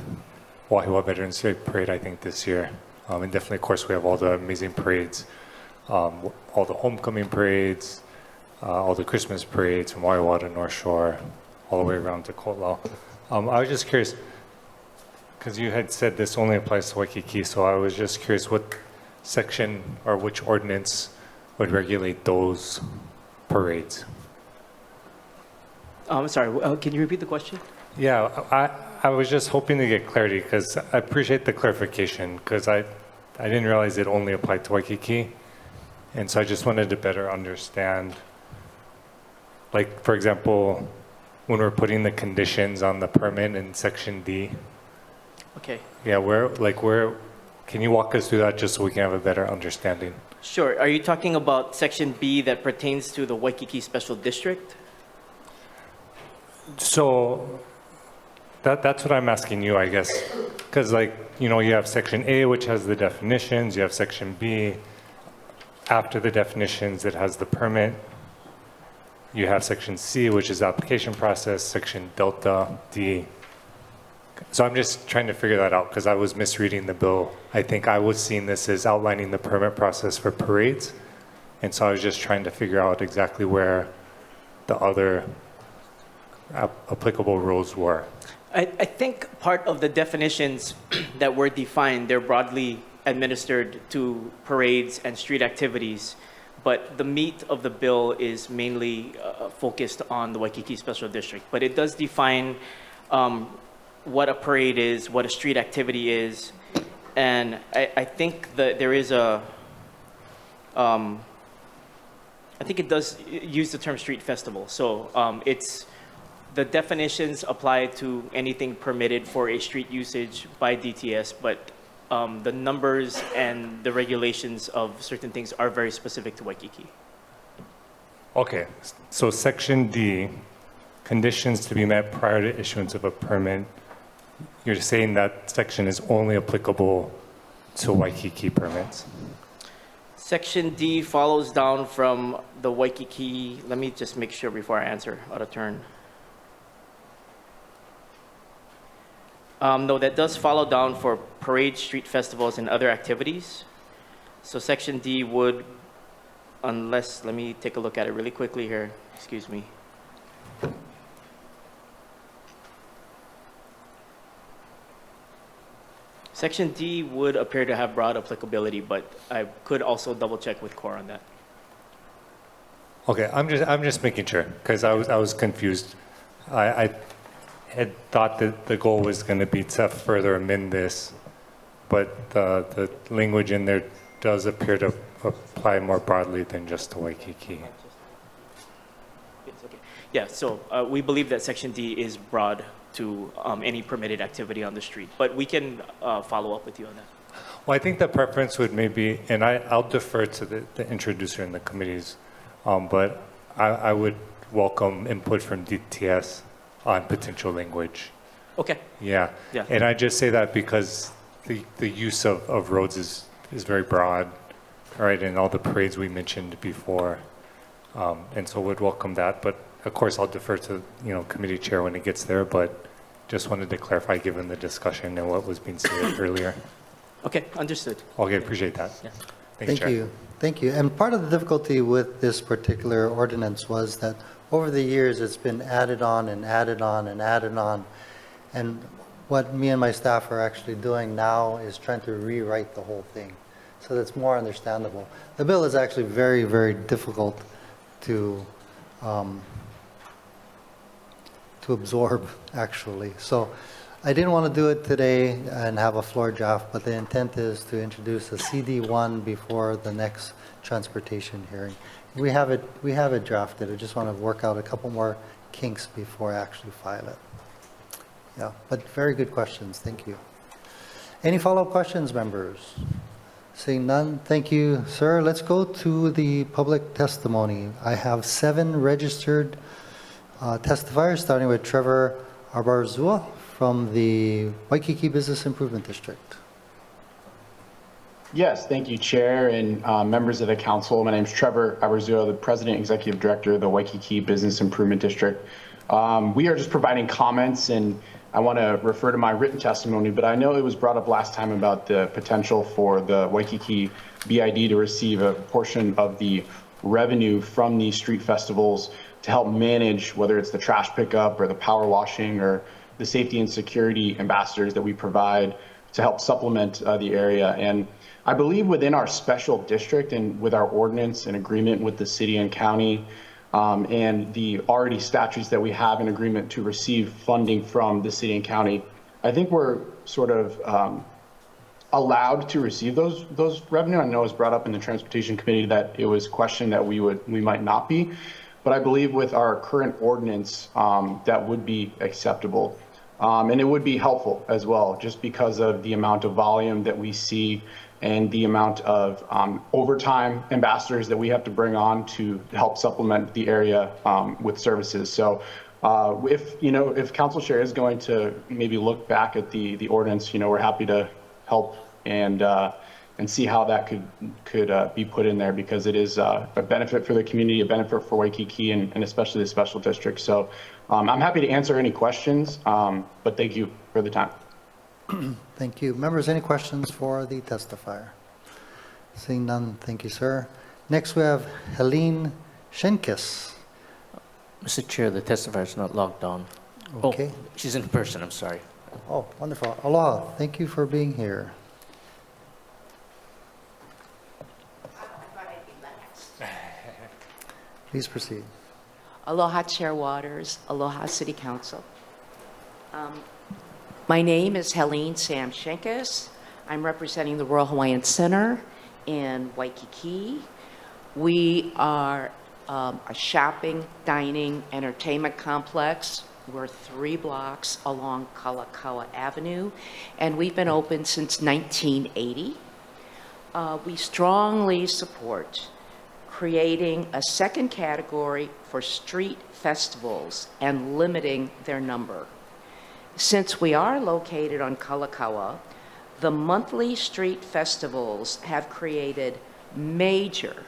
Wahiawa Veterans Day Parade, I think, this year. And definitely, of course, we have all the amazing parades, all the homecoming parades, all the Christmas parades from Wahiawa to North Shore, all the way around to Kotlau. I was just curious, because you had said this only applies to Waikiki, so I was just curious what section or which ordinance would regulate those parades? I'm sorry, can you repeat the question? Yeah, I was just hoping to get clarity because I appreciate the clarification because I didn't realize it only applied to Waikiki. And so I just wanted to better understand, like, for example, when we're putting the conditions on the permit in section D. Okay. Yeah, can you walk us through that just so we can have a better understanding? Sure. Are you talking about section B that pertains to the Waikiki Special District? So that's what I'm asking you, I guess. Because, you have section A, which has the definitions. You have section B. After the definitions, it has the permit. You have section C, which is the application process, section delta D. So I'm just trying to figure that out because I was misreading the bill. I think I was seeing this as outlining the permit process for parades. And so I was just trying to figure out exactly where the other applicable rules were. I think part of the definitions that were defined, they're broadly administered to parades and street activities, but the meat of the bill is mainly focused on the Waikiki Special District. But it does define what a parade is, what a street activity is, and I think that there is I think it does use the term street festival. So the definitions apply to anything permitted for a street usage by DTS, but the numbers and the regulations of certain things are very specific to Waikiki. Okay, so section D, conditions to be met prior to issuance of a permit. You're saying that section is only applicable to Waikiki permits? Section D follows down from the Waikiki. Let me just make sure before I answer out of turn. No, that does follow down for parades, street festivals, and other activities. So section D would, unless, let me take a look at it really quickly here, excuse me. Section D would appear to have broad applicability, but I could also double check with CORE on that. Okay, I'm just making sure, because I was confused. I had thought that the goal was going to be to further amend this, but the language in there does appear to apply more broadly than just to Waikiki. Yes, okay. Yeah, so we believe that section D is broad to any permitted activity on the street, but we can follow up with you on that. Well, I think the preference would maybe, and I'll defer to the introducer in the committees, but I would welcome input from DTS on potential language. Okay. Yeah. Yeah. And I just say that because the use of roads is very broad, right? And all the parades we mentioned before, and so would welcome that. But of course, I'll defer to committee chair when it gets there. But just wanted to clarify, given the discussion and what was being said earlier. Okay, understood. Okay, appreciate that. Yeah. Thanks, Chair. you. Thank you. And part of the difficulty with this particular ordinance was that over the years, it's been added on and added on and added on. And what me and my staff are actually doing now is trying to rewrite the whole thing so that's more understandable. The bill is actually very, very difficult to absorb, actually. So I didn't want to do it today and have a floor draft, but the intent is to introduce a CD1 before the next transportation hearing. We have it drafted. I just want to work out a couple more kinks before I actually file it. Yeah, but very good questions. Thank you. Any follow-up questions, members? Seeing none, thank you, sir. Let's go to the public testimony. I have 7 registered testifiers, starting with Trevor Arbarzua from the Waikiki Business Improvement District. Yes, thank you, Chair and members of the council. My name is Trevor Arbarzua, the President Executive Director of the Waikiki Business Improvement District. We are just providing comments, and I want to refer to my written testimony, but I know it was brought up last time about the potential for the Waikiki BID to receive a portion of the revenue from these street festivals to help manage whether it's the trash pickup or the power washing or the safety and security ambassadors that we provide to help supplement the area. And I believe within our special district and with our ordinance and agreement with the city and county and the already statutes that we have in agreement to receive funding from the city and county, I think we're sort of allowed to receive those revenue. I know it was brought up in the transportation committee that it was questioned that we might not be, but I believe with our current ordinance that would be acceptable. And it would be helpful as well, just because of the amount of volume that we see and the amount of overtime ambassadors that we have to bring on to help supplement the area with services. So if Council Chair is going to maybe look back at the ordinance, we're happy to help and see how that could be put in there, because it is a benefit for the community, a benefit for Waikiki, and especially the special district. So I'm happy to answer any questions, but thank you for the time. Thank you. Members, any questions for the testifier? Seeing none, thank you, sir. Next, we have Helene Schenkes. Mr. Chair, the testifier is not logged on. Okay. Oh, she's in person, I'm sorry. Oh, wonderful. Aloha, thank you for being here. Please proceed. Aloha, Chair Waters. Aloha, City Council. My name is Helene Sam Schenkes. I'm representing the Royal Hawaiian Center in Waikiki. We are a shopping, dining, entertainment complex. We're 3 blocks along Kalakaua Avenue, and we've been open since 1980. We strongly support creating a second category for street festivals and limiting their number. Since we are located on Kalakaua, the monthly street festivals have created major,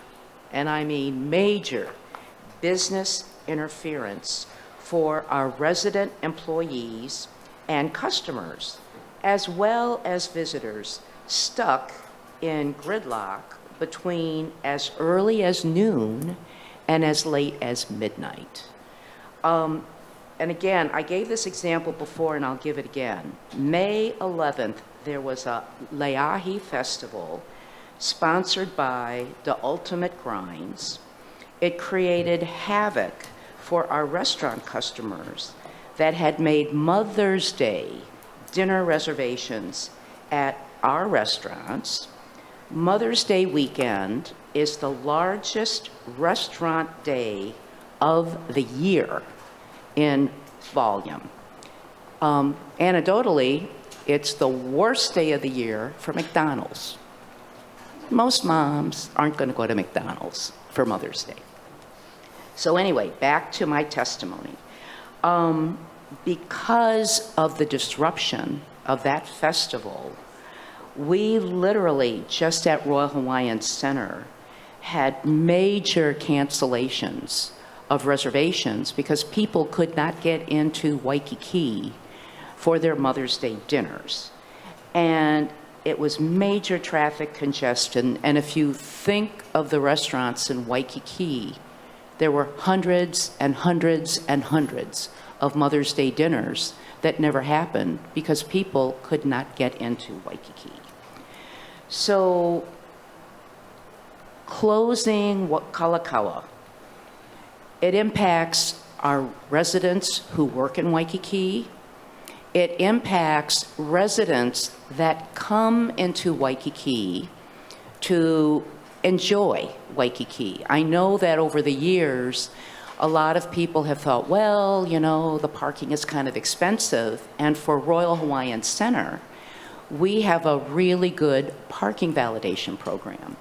and I mean major, business interference for our resident employees and customers, as well as visitors, stuck in gridlock between as early as noon and as late as midnight. And again, I gave this example before and I'll give it again. May 11th, there was a Leahi festival sponsored by The Ultimate Grinds. It created havoc for our restaurant customers that had made Mother's Day dinner reservations at our restaurants. Mother's Day weekend is the largest restaurant day of the year in volume. Anecdotally, it's the worst day of the year for McDonald's. Most moms aren't going to go to McDonald's for Mother's Day. So anyway, back to my testimony. Because of the disruption of that festival, we literally, just at Royal Hawaiian Center, had major cancellations of reservations because people could not get into Waikiki for their Mother's Day dinners. And it was major traffic congestion. And if you think of the restaurants in Waikiki, there were hundreds and hundreds and hundreds of Mother's Day dinners that never happened because people could not get into Waikiki. So closing Kalakaua, it impacts our residents who work in Waikiki. It impacts residents that come into Waikiki to enjoy Waikiki. I know that over the years, a lot of people have thought, well, you know, the parking is kind of expensive. And for Royal Hawaiian Center, we have a really good parking validation program.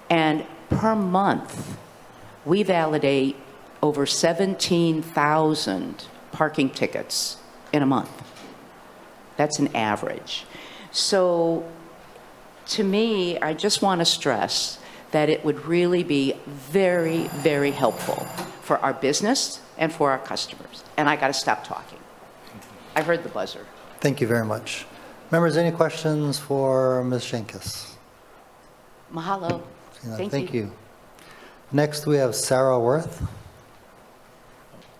And per month, we validate over 17,000 parking tickets in a month. That's an average. So to me, I just want to stress that it would really be very, very helpful for our business and for our customers. And I got to stop talking. I heard the buzzer. Thank you very much. Members, any questions for Ms. Shankus? Mahalo. Thank you. Next, we have Sarah Worth.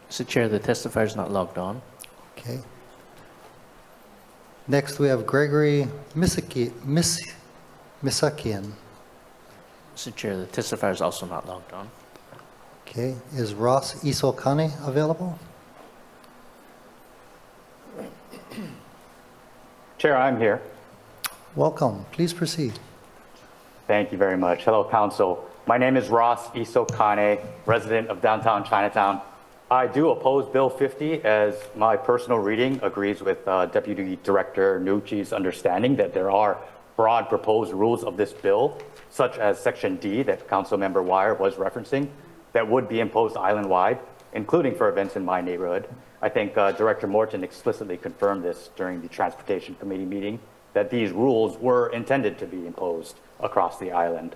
Mr. Chair, the testifier is not logged on. Okay. Next, we have Gregory Misakian. Mr. Chair, the testifier is also not logged on. Okay. Is Ross Isokane available? Chair, I'm here. Welcome. Please proceed. Thank you very much. Hello, Council. My name is Ross Isokane, resident of downtown Chinatown. I do oppose Bill 50 as my personal reading agrees with Deputy Director Nucci's understanding that there are broad proposed rules of this bill, such as Section D that Councilmember Wire was referencing, that would be imposed island-wide, including for events in my neighborhood. I think Director Morton explicitly confirmed this during the Transportation Committee meeting, that these rules were intended to be imposed across the island.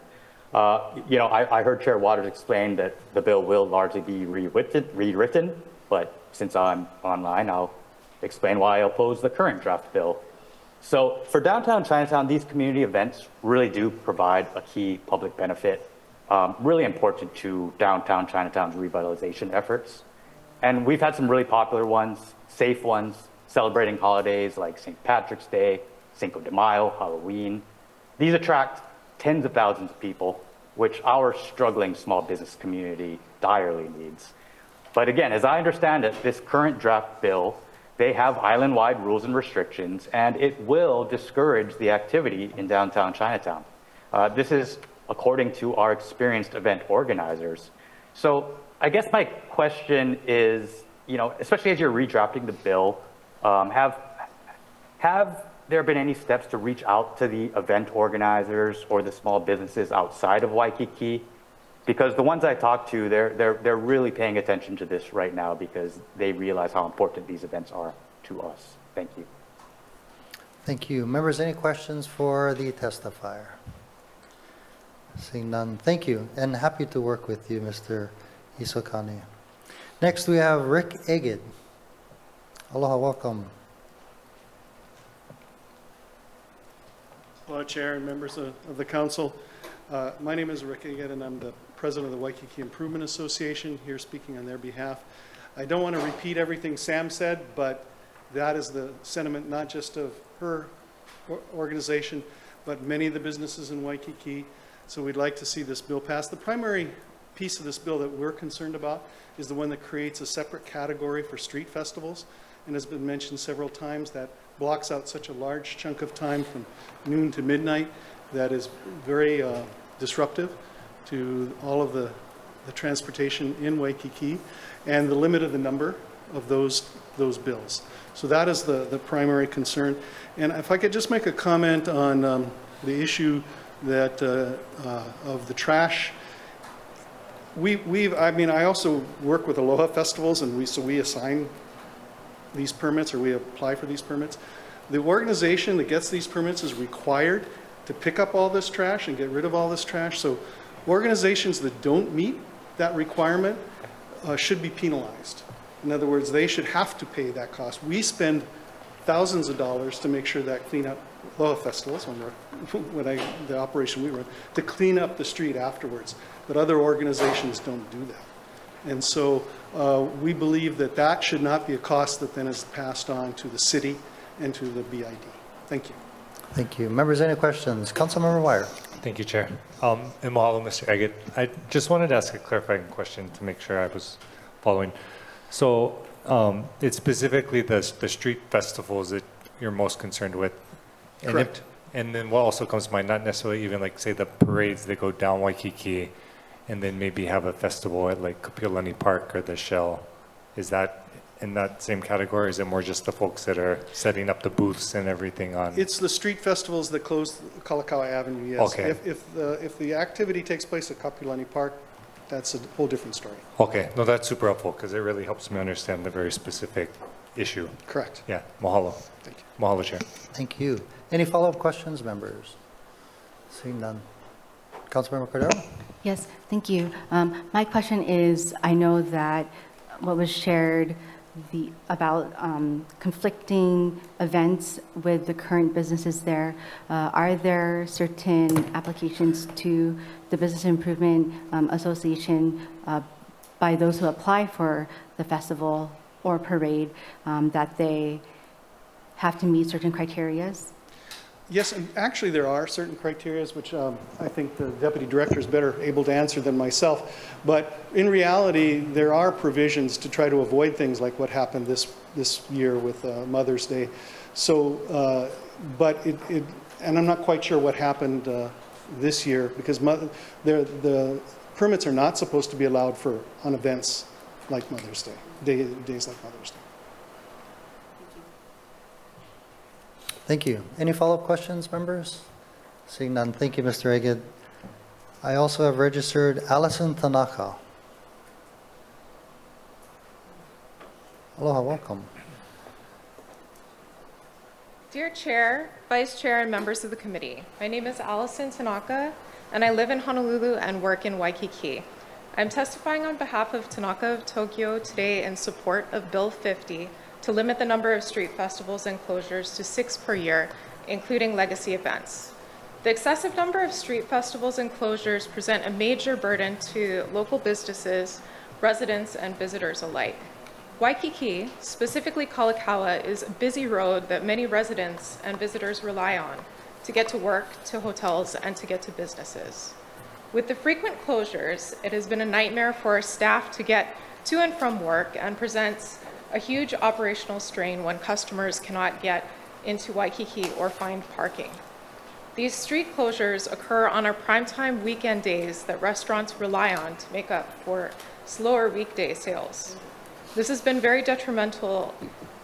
You know, I heard Chair Waters explain that the bill will largely be rewritten, but since I'm online, I'll explain why I oppose the current draft bill. So for downtown Chinatown, these community events really do provide a key public benefit, really important to downtown Chinatown's revitalization efforts. And we've had some really popular ones, safe ones, celebrating holidays like St. Patrick's Day, Cinco de Mayo, Halloween. These attract tens of thousands of people, which our struggling small business community direly needs. But again, as I understand it, this current draft bill, they have island-wide rules and restrictions, and it will discourage the activity in downtown Chinatown. This is according to our experienced event organizers. So I guess my question is, you know, especially as you're redrafting the bill, have there been any steps to reach out to the event organizers or the small businesses outside of Waikiki? Because the ones I talked to, they're really paying attention to this right now because they realize how important these events are to us. Thank you. Thank you. Members, any questions for the testifier? Seeing none, thank you, and happy to work with you, Mr. Isokane. Next, we have Rick Agid. Aloha, welcome. Hello, Chair and members of the council. My name is Rick Egan, and I'm the president of the Waikiki Improvement Association, here speaking on their behalf. I don't want to repeat everything Sam said, but that is the sentiment not just of her organization, but many of the businesses in Waikiki. So we'd like to see this bill passed. The primary piece of this bill that we're concerned about is the one that creates a separate category for street festivals, and has been mentioned several times, that blocks out such a large chunk of time from noon to midnight that is very disruptive to all of the transportation in Waikiki, and the limit of the number of those bills. So that is the primary concern. And if I could just make a comment on the issue that of the trash. I also work with ALOHA festivals, and we assign these permits, or we apply for these permits. The organization that gets these permits is required to pick up all this trash and get rid of all this trash. So organizations that don't meet that requirement should be penalized. In other words, they should have to pay that cost. We spend thousands of dollars to make sure that cleanup, ALOHA festivals, the operation we run, to clean up the street afterwards. But other organizations don't do that. And so we believe that that should not be a cost that then is passed on to the city and to the BID. Thank you. Thank you. Members, any questions? Councilmember Wire. Thank you, Chair. And mahalo, Mr. Eggett. I just wanted to ask a clarifying question to make sure I was following. So it's specifically the street festivals that you're most concerned with? Correct. And then what also comes to mind, not necessarily even like, say, the parades that go down Waikiki, and then maybe have a festival at like Kapiolani Park or the Shell. Is that in that same category, or is it more just the folks that are setting up the booths and everything on? It's the street festivals that close Kalakaua Avenue, yes. Okay. If the activity takes place at Kapiolani Park, that's a whole different story. Okay, no, that's super helpful, because it really helps me understand the very specific issue. Correct. Yeah, mahalo. Thank you. Mahalo, Chair. Thank you. Any follow-up questions, members? Seeing none. Councilmember Cordero? Yes, thank you. My question is, I know that what was shared about conflicting events with the current businesses there, are there certain applications to the Business Improvement Association by those who apply for the festival or parade that they have to meet certain criterias? Yes, and actually there are certain criteria which I think the Deputy Director is better able to answer than myself. But in reality, there are provisions to try to avoid things like what happened this year with Mother's Day. So, but and I'm not quite sure what happened this year, because the permits are not supposed to be allowed on events like Mother's Day, days like Mother's Day. Thank you. Any follow-up questions, members? Seeing none, thank you, Mr. Eggett. I also have registered Allison Tanaka. Aloha, welcome. Dear Chair, Vice Chair, and members of the committee, my name is Allison Tanaka, and I live in Honolulu and work in Waikiki. I'm testifying on behalf of Tanaka of Tokyo today in support of Bill 50, to limit the number of street festivals and closures to 6 per year, including legacy events. The excessive number of street festivals and closures present a major burden to local businesses, residents, and visitors alike. Waikiki, specifically Kalakaua, is a busy road that many residents and visitors rely on to get to work, to hotels, and to get to businesses. With the frequent closures, it has been a nightmare for staff to get to and from work, and presents a huge operational strain when customers cannot get into Waikiki or find parking. These street closures occur on our primetime weekend days that restaurants rely on to make up for slower weekday sales. This has been very detrimental,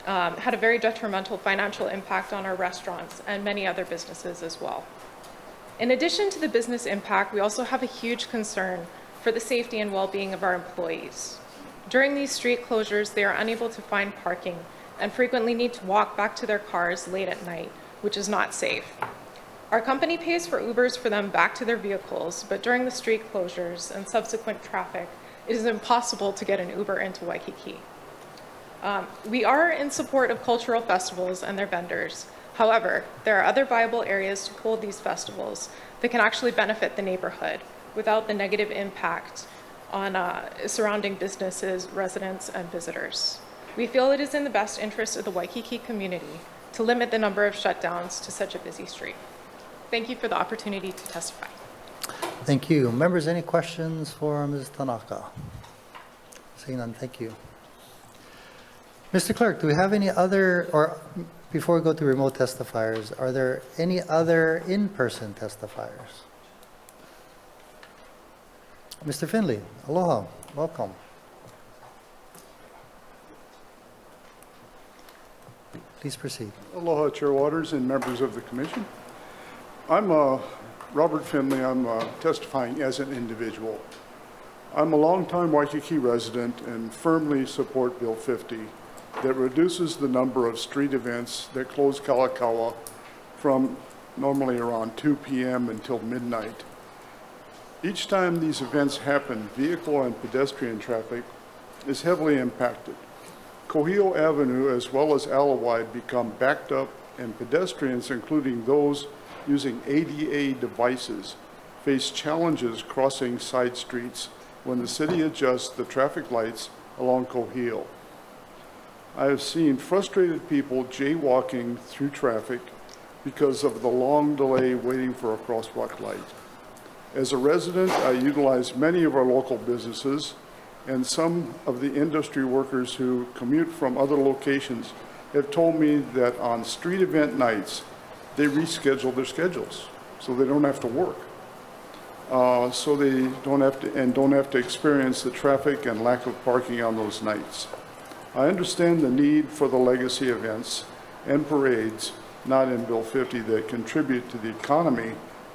had a very detrimental financial impact on our restaurants and many other businesses as well. In addition to the business impact, we also have a huge concern for the safety and well-being of our employees. During these street closures, they are unable to find parking and frequently need to walk back to their cars late at night, which is not safe. Our company pays for Ubers for them back to their vehicles, but during the street closures and subsequent traffic, it is impossible to get an Uber into Waikiki. We are in support of cultural festivals and their vendors, However, there are other viable areas to hold these festivals that can actually benefit the neighborhood without the negative impact on surrounding businesses, residents, and visitors. We feel it is in the best interest of the Waikiki community to limit the number of shutdowns to such a busy street. Thank you for the opportunity to testify. Thank you. Members, any questions for Ms. Tanaka? Seeing none, thank you. Mr. Clerk, do we have any other, or before we go to remote testifiers, are there any other in-person testifiers? Mr. Finley, aloha, welcome. Please proceed. Aloha, Chair Waters and members of the Commission. I'm Robert Finley. I'm testifying as an individual. I'm a longtime Waikiki resident and firmly support Bill 50 that reduces the number of street events that close Kalakaua from normally around 2 p.m. until midnight. Each time these events happen, vehicle and pedestrian traffic is heavily impacted. Kohio Avenue as well as ALOHA become backed up, and pedestrians, including those using ADA devices, face challenges crossing side streets when the city adjusts the traffic lights along Kohio. I have seen frustrated people jaywalking through traffic because of the long delay waiting for a crosswalk light. As a resident, I utilize many of our local businesses, and some of the industry workers who commute from other locations have told me that on street event nights, they reschedule their schedules so they don't have to work. So they don't have to experience the traffic and lack of parking on those nights. I understand the need for the legacy events and parades not in Bill 50 that contribute to the economy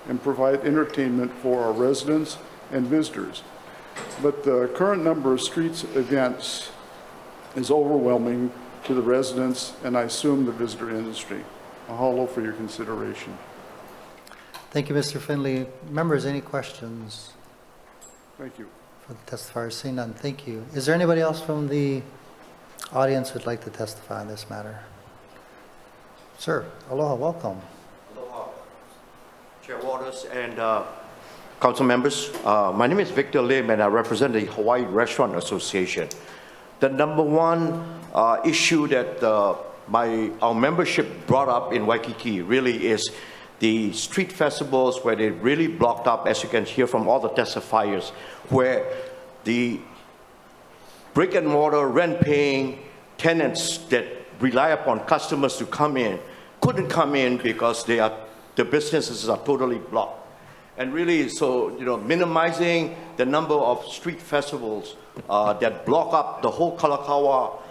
and provide entertainment for our residents and visitors. But the current number of streets events is overwhelming to the residents and I assume the visitor industry. Mahalo for your consideration. Thank you, Mr. Finley. Members, any questions? Thank you. For the testifiers, seeing none, thank you. Is there anybody else from the audience who'd like to testify on this matter? Sir, aloha, welcome. Aloha, Chair Waters and council members. My name is Victor Lim and I represent the Hawaii Restaurant Association. The number one issue that our membership brought up in Waikiki really is the street festivals where they really blocked up, as you can hear from all the testifiers, where the brick and mortar rent paying tenants that rely upon customers to come in couldn't come in because the businesses are totally blocked. And really, so, minimizing the number of street festivals that block up the whole Kalakaua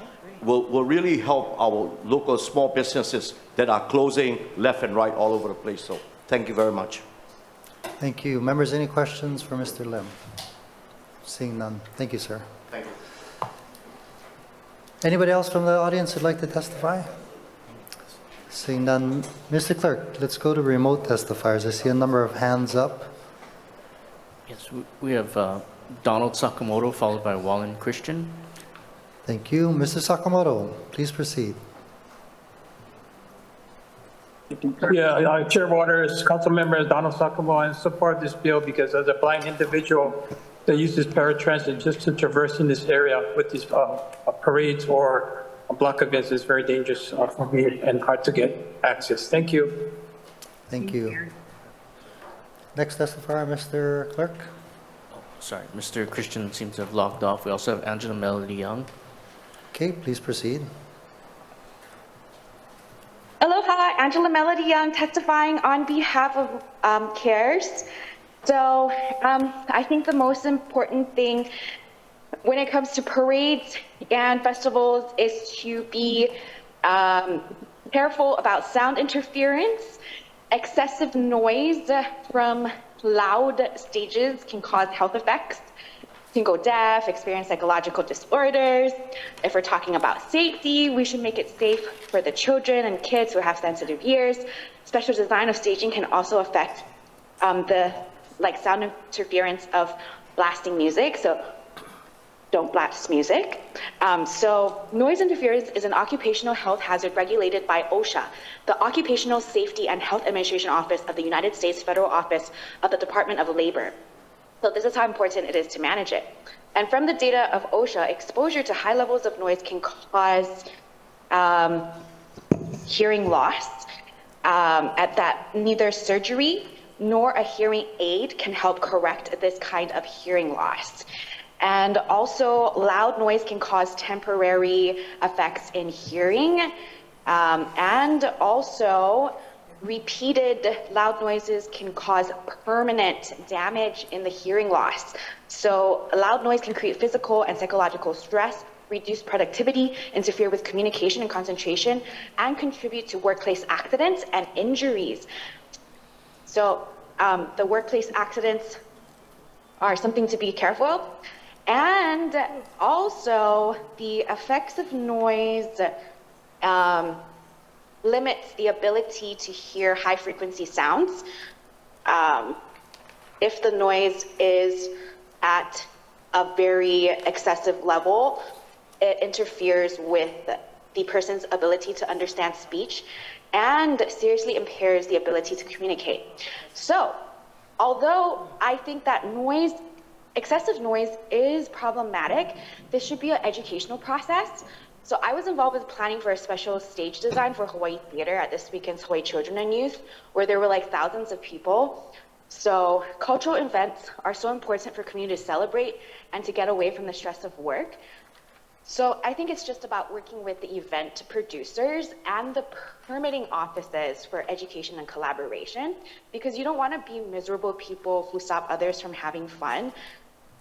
will really help our local small businesses that are closing left and right all over the place. So thank you very much. Thank you. Members, any questions for Mr. Lim? Seeing none. Thank you, sir. Thank you. Anybody else from the audience who'd like to testify? Seeing none. Mr. Clerk, let's go to remote testifiers. I see a number of hands up. Yes, we have Donald Sakamoto, followed by Wallen Christian. Thank you. Mr. Sakamoto, please proceed. Yeah, Chair Waters, council members, Donald Sakamoto, I support this bill because as a blind individual that uses paratransit just to traverse in this area with these parades or block events is very dangerous for me and hard to get access. Thank you. Thank you. Next testifier, Mr. Clerk. Sorry, Mr. Christian seems to have logged off. We also have Angela Melody Young. Okay, please proceed. Aloha, Angela Melody Young, testifying on behalf of CARES. So I think the most important thing when it comes to parades and festivals is to be careful about sound interference. Excessive noise from loud stages can cause health effects. You can go deaf, experience psychological disorders. If we're talking about safety, we should make it safe for the children and kids who have sensitive ears. Special design of staging can also affect the sound interference of blasting music. So don't blast music. So noise interference is an occupational health hazard regulated by OSHA, the Occupational Safety and Health Administration Office of the United States Federal Office of the Department of Labor. So this is how important it is to manage it. And from the data of OSHA, exposure to high levels of noise can cause hearing loss, at that neither surgery nor a hearing aid can help correct this kind of hearing loss. And also, loud noise can cause temporary effects in hearing, and also repeated loud noises can cause permanent damage in the hearing loss. So loud noise can create physical and psychological stress, reduce productivity, interfere with communication and concentration, and contribute to workplace accidents and injuries. So the workplace accidents are something to be careful of. And also, the effects of noise limits the ability to hear high-frequency sounds. If the noise is at a very excessive level, it interferes with the person's ability to understand speech and seriously impairs the ability to communicate. So, although I think that excessive noise is problematic, this should be an educational process. So I was involved with planning for a special stage design for Hawaii Theater at this weekend's Hawaii Children and Youth, where there were like thousands of people. So cultural events are so important for community to celebrate and to get away from the stress of work. So I think it's just about working with the event producers and the permitting offices for education and collaboration, because you don't want to be miserable people who stop others from having fun.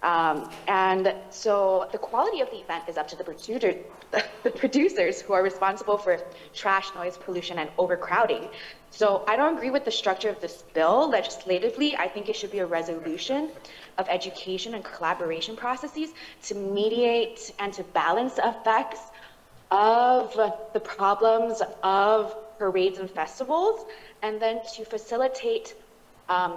And so the quality of the event is up to the producers who are responsible for trash, noise, pollution, and overcrowding. So I don't agree with the structure of this bill legislatively. I think it should be a resolution of education and collaboration processes to mediate and to balance the effects of the problems of parades and festivals, and then to facilitate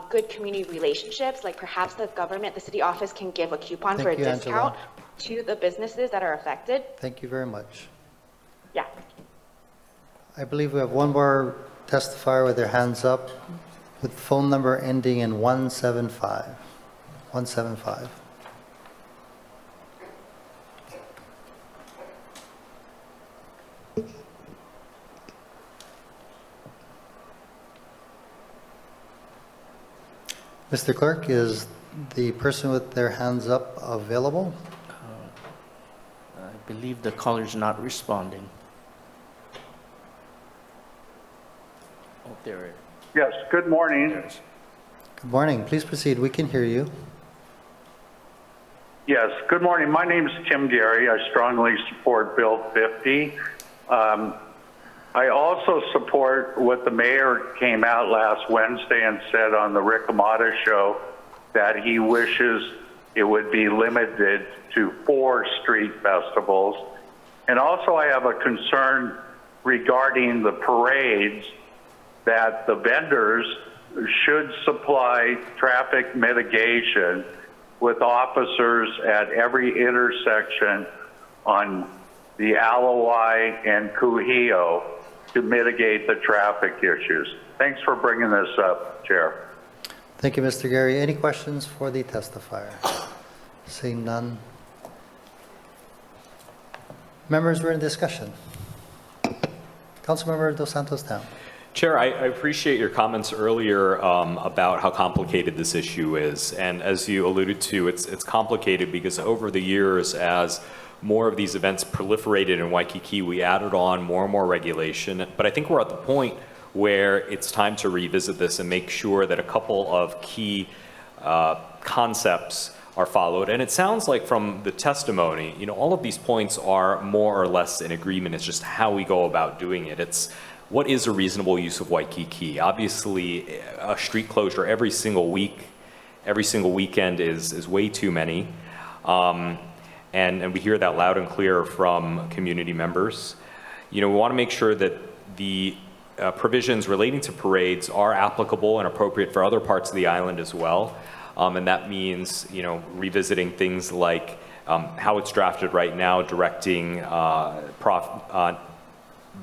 good community relationships, like perhaps the government, the city office can give a coupon for a discount to the businesses that are affected. Thank you very much. Yeah. I believe we have one more testifier with their hands up with phone number ending in 175. 175. Mr. Clerk, is the person with their hands up available? I believe the caller's not responding. Oh, there it is. Yes, good morning. Good morning. Please proceed. We can hear you. Yes, good morning. My name is Tim Gary. I strongly support Bill 50. I also support what the mayor came out last Wednesday and said on the Rick Amata show, that he wishes it would be limited to 4 street festivals. And also I have a concern regarding the parades, that the vendors should supply traffic mitigation with officers at every intersection on the ALOHA and Kuhio to mitigate the traffic issues. Thanks for bringing this up, Chair. Thank you, Mr. Gary. Any questions for the testifier? Seeing none. Members, we're in discussion. Councilmember Dos Santos Town. Chair, I appreciate your comments earlier about how complicated this issue is. And as you alluded to, it's complicated because over the years, as more of these events proliferated in Waikiki, we added on more and more regulation. But I think we're at the point where it's time to revisit this and make sure that a couple of key concepts are followed. And it sounds like from the testimony, all of these points are more or less in agreement. It's just how we go about doing it. It's what is a reasonable use of Waikiki? Obviously, a street closure every single week, every single weekend is way too many. And we hear that loud and clear from community members. We want to make sure that the provisions relating to parades are applicable and appropriate for other parts of the island as well. And that means, revisiting things like how it's drafted right now, directing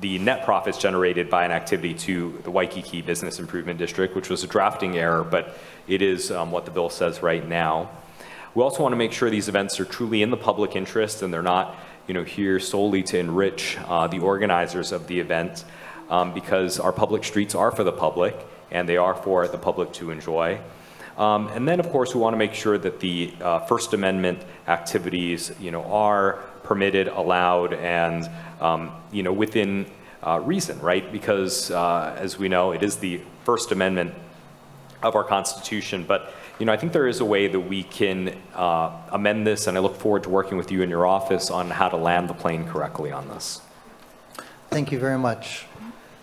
the net profits generated by an activity to the Waikiki Business Improvement District, which was a drafting error, but it is what the bill says right now. We also want to make sure these events are truly in the public interest and they're not, here solely to enrich the organizers of the event, because our public streets are for the public and they are for the public to enjoy. And then, of course, we want to make sure that the First Amendment activities, are permitted, allowed, and within reason, right? Because as we know, it is the First Amendment of our Constitution. But I think there is a way that we can amend this, and I look forward to working with you in your office on how to land the plane correctly on this. Thank you very much.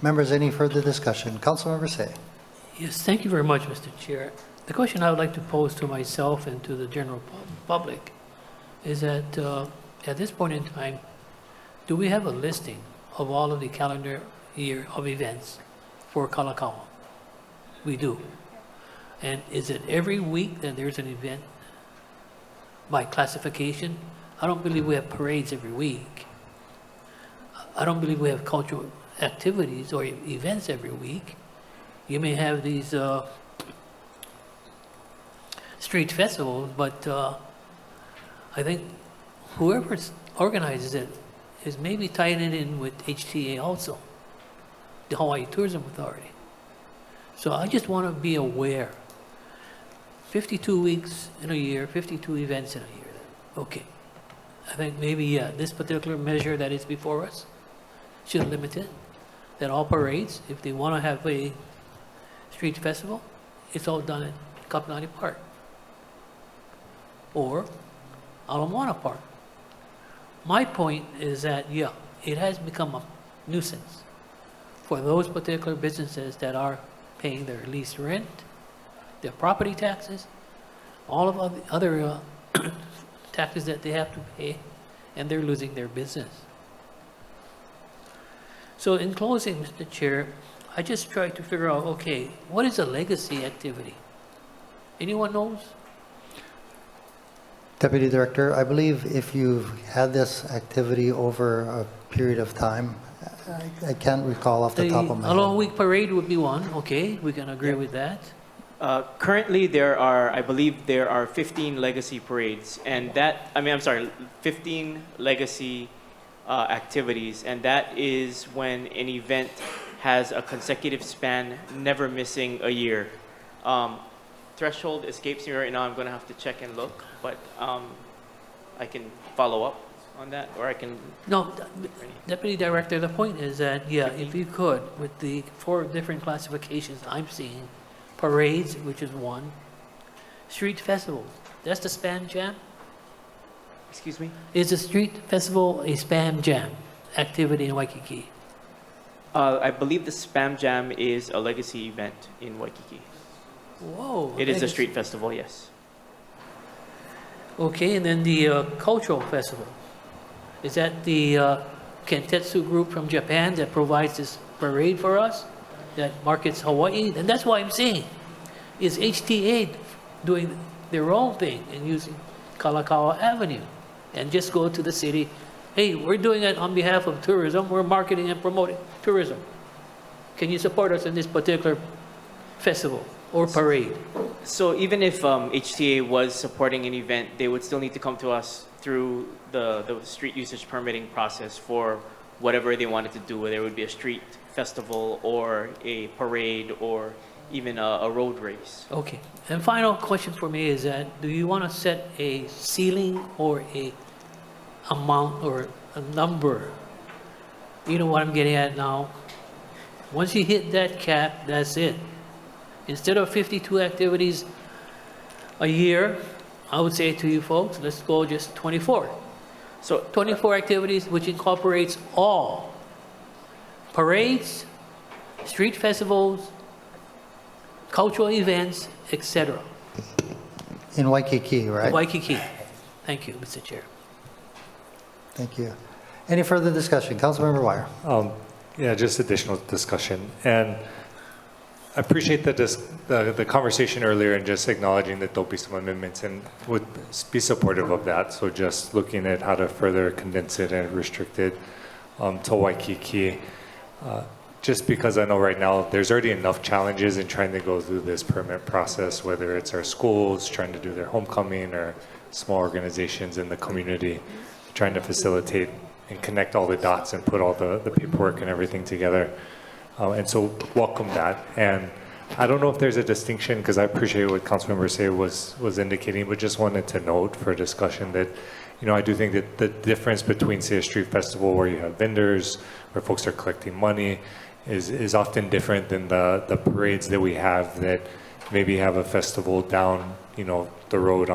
Members, any further discussion? Councilmember Say. Yes, thank you very much, Mr. Chair. The question I would like to pose to myself and to the general public is that at this point in time, do we have a listing of all of the calendar year of events for Kalakaua? We do. And is it every week that there's an event by classification? I don't believe we have parades every week. I don't believe we have cultural activities or events every week. You may have these street festivals, but I think whoever organizes it is maybe tying it in with HTA also, the Hawaii Tourism Authority. So I just want to be aware. 52 weeks in a year, 52 events in a year. Okay. I think maybe this particular measure that is before us should limit it. That all parades, if they want to have a street festival, it's all done at Kapi'olani Park or Ala Moana Park. My point is that, it has become a nuisance for those particular businesses that are paying their lease rent, their property taxes, all of the other taxes that they have to pay, and they're losing their business. So in closing, Mr. Chair, I just try to figure out, okay, what is a legacy activity? Anyone knows? Deputy Director, I believe if you've had this activity over a period of time, I can't recall off the top of my head. Aloha Week Parade would be one, okay, we can agree with that. Currently, I believe there are 15 legacy parades, and 15 legacy activities, and that is when an event has a consecutive span, never missing a year. Threshold escapes me right now. I'm going to have to check and look, but I can follow up on that, or I can... No, Deputy Director, the point is that, if you could, with the 4 different classifications I'm seeing, parades, which is one, street festivals, that's the Spam Jam? Excuse me? Is the street festival a Spam Jam activity in Waikiki? I believe the Spam Jam is a legacy event in Waikiki. Whoa. It is a street festival, yes. Okay, and then the cultural festival. Is that the Kentetsu group from Japan that provides this parade for us, that markets Hawaii? And that's why I'm saying, is HTA doing their own thing and using Kalakaua Avenue and just go to the city, hey, we're doing it on behalf of tourism, we're marketing and promoting tourism. Can you support us in this particular festival or parade? So even if HTA was supporting an event, they would still need to come to us through the street usage permitting process for whatever they wanted to do, whether it would be a street festival or a parade or even a road race. Okay. And final question for me is that, do you want to set a ceiling or a amount or a number? You know what I'm getting at now? Once you hit that cap, that's it. Instead of 52 activities a year, I would say to you folks, let's go just 24. So 24 activities, which incorporates all parades, street festivals, cultural events, etc. In Waikiki, right? Waikiki. Thank you, Mr. Chair. Thank you. Any further discussion? Councilmember Wire. Yeah, just additional discussion. And I appreciate the conversation earlier and just acknowledging that there'll be some amendments and would be supportive of that. So just looking at how to further condense it and restrict it to Waikiki. Just because I know right now there's already enough challenges in trying to go through this permit process, whether it's our schools trying to do their homecoming or small organizations in the community trying to facilitate and connect all the dots and put all the paperwork and everything together. And so welcome that. And I don't know if there's a distinction, because I appreciate what Councilmember Say was indicating, but just wanted to note for discussion that, you know, I do think that the difference between, say, a street festival where you have vendors, where folks are collecting money, is often different than the parades that we have that maybe have a festival down, you know, the road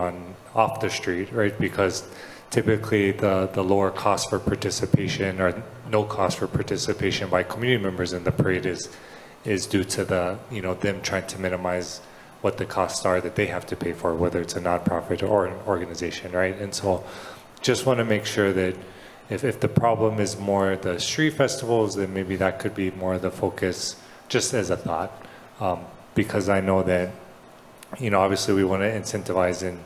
off the street, right? Because typically the lower cost for participation or no cost for participation by community members in the parade is due to them trying to minimize what the costs are that they have to pay for, whether it's a nonprofit or an organization, right? And so just want to make sure that if the problem is more the street festivals, then maybe that could be more the focus, just as a thought, because I know that, you know, obviously we want to incentivize and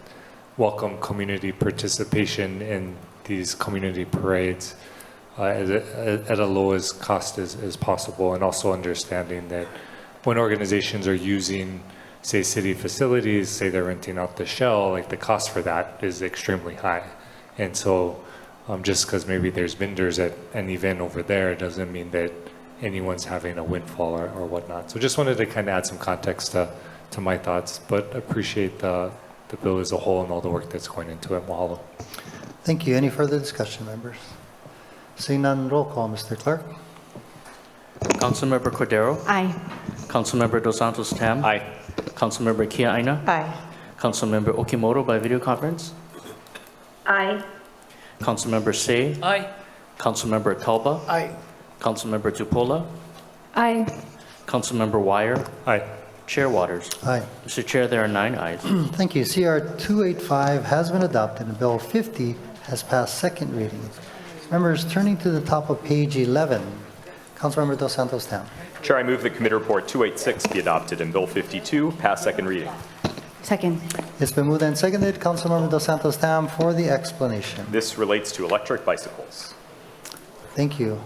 welcome community participation in these community parades at a lowest cost as possible, and also understanding that when organizations are using, say, city facilities, say they're renting out the shell, like the cost for that is extremely high. And so just because maybe there's vendors at an event over there doesn't mean that anyone's having a windfall or whatnot. So just wanted to kind of add some context to my thoughts, but appreciate the bill as a whole and all the work that's going into it. Mahalo. Thank you. Any further discussion, members? Seeing none, roll call, Mr. Clerk. Councilmember Cordero? Aye. Councilmember Dos Santos Tam? Aye. Councilmember Kia Aina? Aye. Councilmember Okimoto by video conference? Aye. Councilmember Say? Aye. Councilmember Talba? Aye. Councilmember Tupola? Aye. Councilmember Wire? Aye. Chair Waters? Aye. Mr. Chair, there are 9 ayes. Thank you. CR 285 has been adopted and Bill 50 has passed second reading. Members, turning to the top of page 11, Councilmember Dos Santos Tam. Chair, I move that Committee Report 286 be adopted and Bill 52 pass second reading. Second. It's been moved and seconded. Councilmember Dos Santos Tam for the explanation. This relates to electric bicycles. Thank you.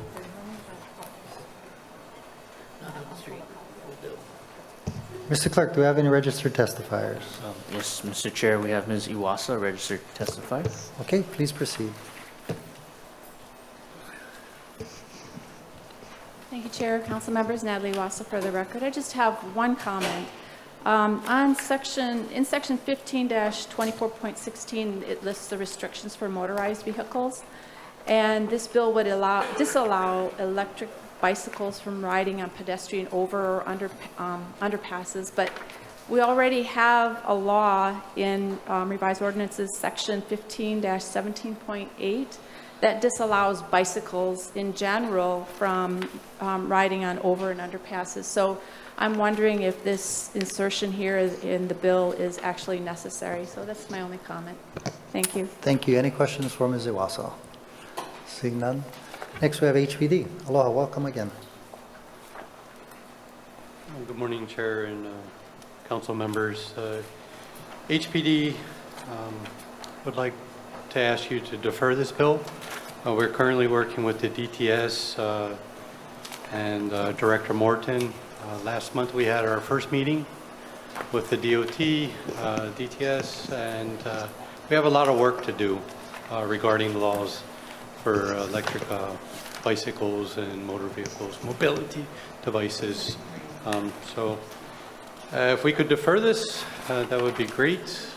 Mr. Clerk, do we have any registered testifiers? Yes, Mr. Chair, we have Ms. Iwasa registered to testify. Okay, please proceed. Thank you, Chair. Council members, Natalie Wassa for the record. I just have one comment. In section 15-24.16, it lists the restrictions for motorized vehicles. And this bill would disallow electric bicycles from riding on pedestrian over or underpasses. But we already have a law in revised ordinances, section 15-17.8, that disallows bicycles in general from riding on over and underpasses. So I'm wondering if this insertion here in the bill is actually necessary. So that's my only comment. Thank you. Thank you. Any questions for Ms. Iwasa? Seeing none. Next, we have HPD. Aloha, welcome again. Good morning, Chair and council members. HPD would like to ask you to defer this bill. We're currently working with the DTS and Director Morton. Last month we had our first meeting with the DOT, DTS, and we have a lot of work to do regarding laws for electric bicycles and motor vehicles, mobility devices. So if we could defer this, that would be great.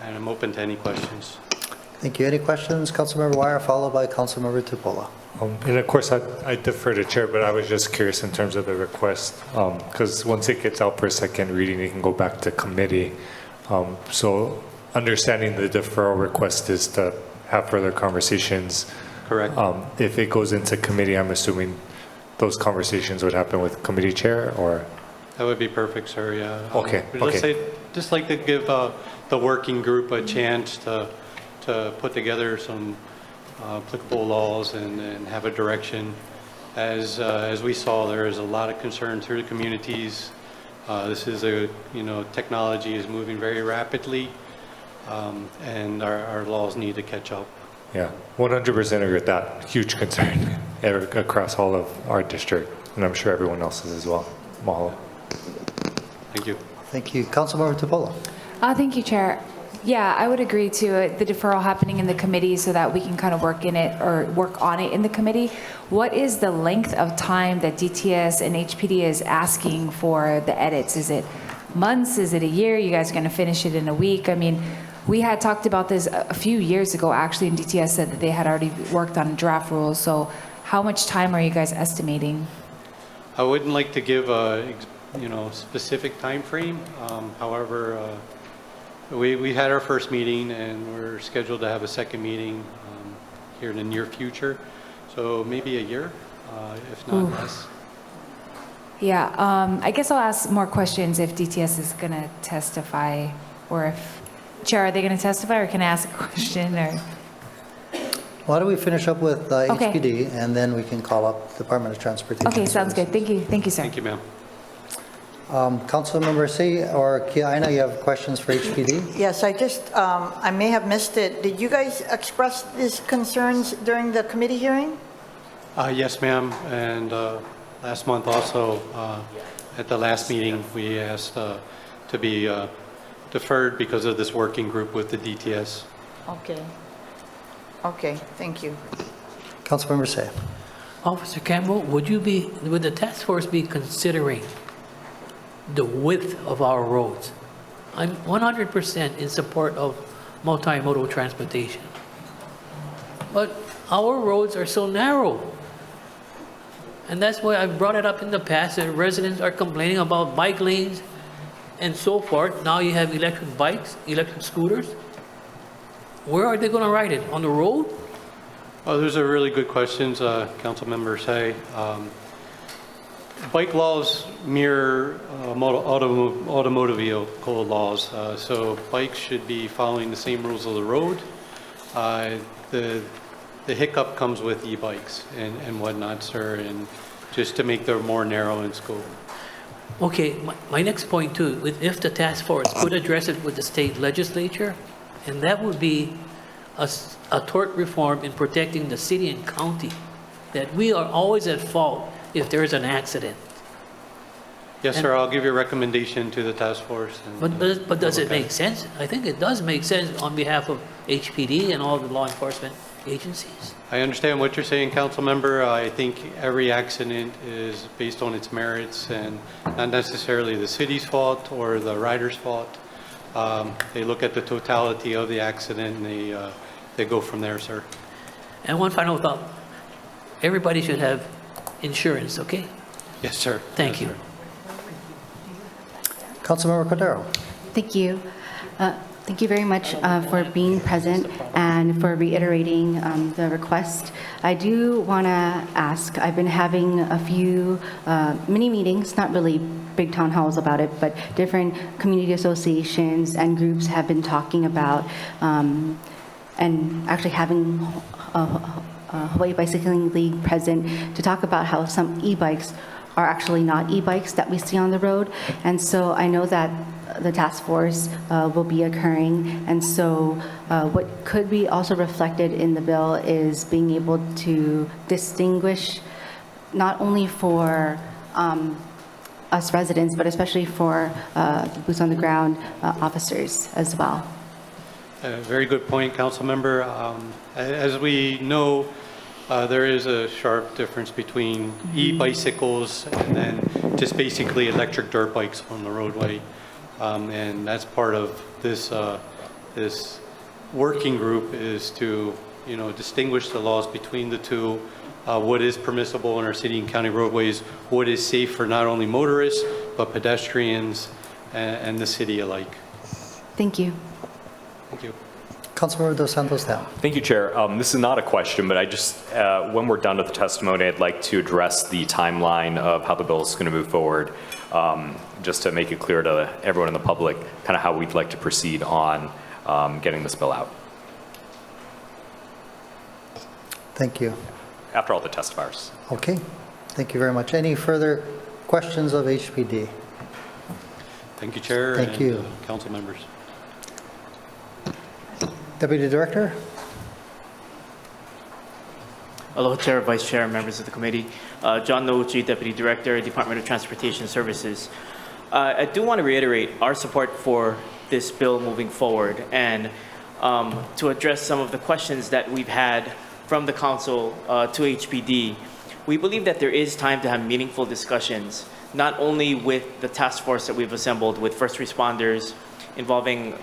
And I'm open to any questions. Thank you. Any questions? Councilmember Wire, followed by Councilmember Tupola. And of course, I defer to Chair, but I was just curious in terms of the request, because once it gets out for second reading, it can go back to committee. So understanding the deferral request is to have further conversations. Correct. If it goes into committee, I'm assuming those conversations would happen with committee chair, or? That would be perfect, sir, yeah. Okay, Just like to give the working group a chance to put together some applicable laws and have a direction As we saw, there is a lot of concern through the communities. This is technology is moving very rapidly, and our laws need to catch up. Yeah, 100% agree with that. Huge concern across all of our district, and I'm sure everyone else's as well. Mahalo. Thank you. Thank you. Councilmember Tupolo. Thank you, Chair. Yeah, I would agree to the deferral happening in the committee so that we can kind of work in it or work on it in the committee. What is the length of time that DTS and HPD is asking for the edits? Is it months? Is it a year? You guys are going to finish it in a week? I mean, we had talked about this a few years ago, actually, and DTS said that they had already worked on draft rules. So how much time are you guys estimating? I wouldn't like to give a specific time frame. However, we had our first meeting, and we're scheduled to have a second meeting here in the near future. So maybe a year, if not less. Yeah, I guess I'll ask more questions if DTS is going to testify, or if, Chair, are they going to testify, or can I ask a question? Or Why don't we finish up with Okay. HPD, and then we can call up Department of Transportation. Okay, sounds good. Thank you. Thank you, sir. Thank you, ma'am. Councilmember Say or Kiaina, you have questions for HPD? Yes, I may have missed it. Did you guys express these concerns during the committee hearing? Yes, ma'am. And last month also, at the last meeting, we asked to be deferred because of this working group with the DTS. Okay. Okay, thank you. Councilmember Say. Officer Campbell, would the task force be considering the width of our roads? I'm 100% in support of multimodal transportation. But our roads are so narrow. And that's why I've brought it up in the past that residents are complaining about bike lanes and so forth. Now you have electric bikes, electric scooters. Where are they going to ride it? On the road? Oh, those are really good questions, Council Member Say. Bike laws mirror automotive vehicle laws, so bikes should be following the same rules of the road. The hiccup comes with e-bikes and whatnot, sir, and just to make them more narrow in scope. Okay, my next point too, if the task force could address it with the state legislature, and that would be a tort reform in protecting the city and county, that we are always at fault if there is an accident. Yes, sir, I'll give you a recommendation to the task force. But does it make sense? I think it does make sense on behalf of HPD and all the law enforcement agencies. I understand what you're saying, Council Member. I think every accident is based on its merits and not necessarily the city's fault or the rider's fault. They look at the totality of the accident and they go from there, sir. And one final thought. Everybody should have insurance, okay? Yes, sir. Thank you. Councilmember Cordero. Thank you. Thank you very much for being present and for reiterating the request. I do want to ask, I've been having a few mini meetings, not really big town halls about it, but different community associations and groups have been talking about and actually having Hawaii Bicycling League present to talk about how some e-bikes are actually not e-bikes that we see on the road. And so I know that the task force will be occurring. And so what could be also reflected in the bill is being able to distinguish not only for us residents, but especially for boots on the ground officers as well. Very good point, Council Member. As we know, there is a sharp difference between e-bicycles and then just basically electric dirt bikes on the roadway. And that's part of this this working group is to distinguish the laws between the two, what is permissible in our city and county roadways, what is safe for not only motorists but pedestrians and the city alike. Thank you. Thank you. Councilmember Dos Santos now. Thank you, Chair. This is not a question, but I just, when we're done with the testimony, I'd like to address the timeline of how the bill is going to move forward, just to make it clear to everyone in the public kind of how we'd like to proceed on getting this bill out. Thank you. After all the testifiers. Okay. Thank you very much. Any further questions of HPD? Thank you, Chair. Thank you. Council members. Deputy Director? Aloha Chair, Vice Chair, members of the committee. John Nouchi, Deputy Director, Department of Transportation Services. I do want to reiterate our support for this bill moving forward and to address some of the questions that we've had from the council to HPD. We believe that there is time to have meaningful discussions, not only with the task force that we've assembled with first responders involving,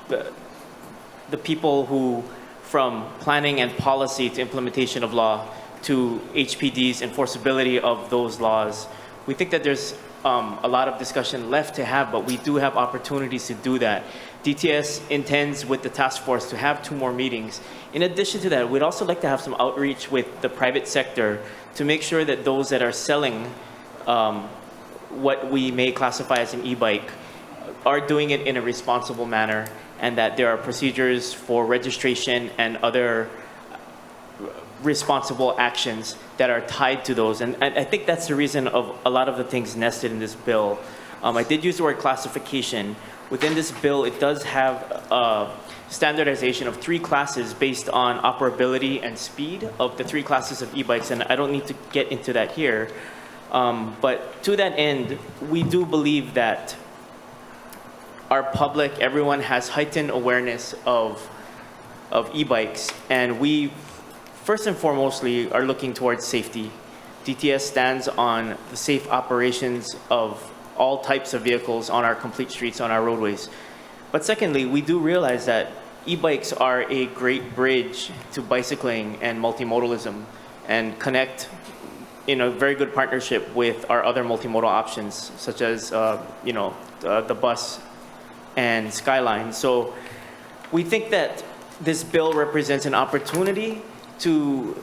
the people who, from planning and policy to implementation of law to HPD's enforceability of those laws. We think that there's a lot of discussion left to have, but we do have opportunities to do that. DTS intends with the task force to have 2 more meetings. In addition to that, we'd also like to have some outreach with the private sector to make sure that those that are selling what we may classify as an e-bike are doing it in a responsible manner, and that there are procedures for registration and other responsible actions that are tied to those. And I think that's the reason of a lot of the things nested in this bill. I did use the word classification. Within this bill, it does have standardization of 3 classes based on operability and speed of the 3 classes of e-bikes, and I don't need to get into that here. But to that end, we do believe that our public, everyone has heightened awareness of e-bikes, and we first and foremostly are looking towards safety. DTS stands on the safe operations of all types of vehicles on our complete streets, on our roadways. But secondly, we do realize that e-bikes are a great bridge to bicycling and multimodalism, and connect in a very good partnership with our other multimodal options, such as the bus and Skyline. So we think that this bill represents an opportunity to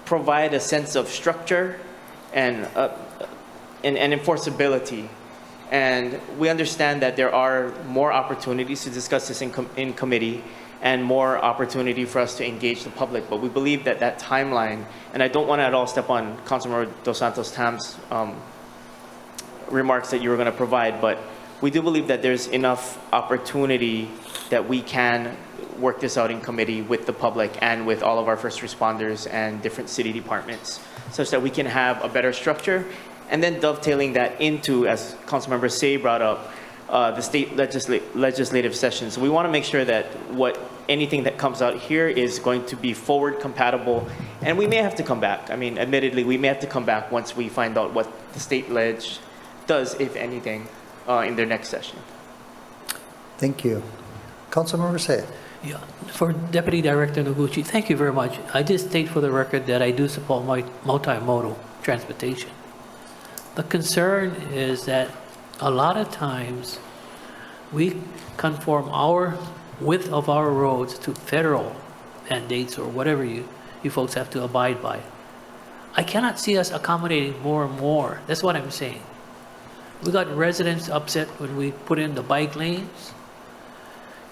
provide a sense of structure and enforceability. And we understand that there are more opportunities to discuss this in committee and more opportunity for us to engage the public. But we believe that that timeline, and I don't want to at all step on Councilmember Dos Santos Tam's remarks that you were going to provide, but we do believe that there's enough opportunity that we can work this out in committee with the public and with all of our first responders and different city departments, such that we can have a better structure, and then dovetailing that into, as Councilmember Say brought up, the state legislative session. So we want to make sure that anything that comes out here is going to be forward compatible, and we may have to come back. I mean, admittedly, we may have to come back once we find out what the state ledge does, if anything, in their next session. Thank you. Councilmember Say. Yeah, for Deputy Director Noguchi, thank you very much. I just state for the record that I do support multimodal transportation. The concern is that a lot of times we conform our width of our roads to federal mandates or whatever you folks have to abide by. I cannot see us accommodating more and more. That's what I'm saying. We got residents upset when we put in the bike lanes.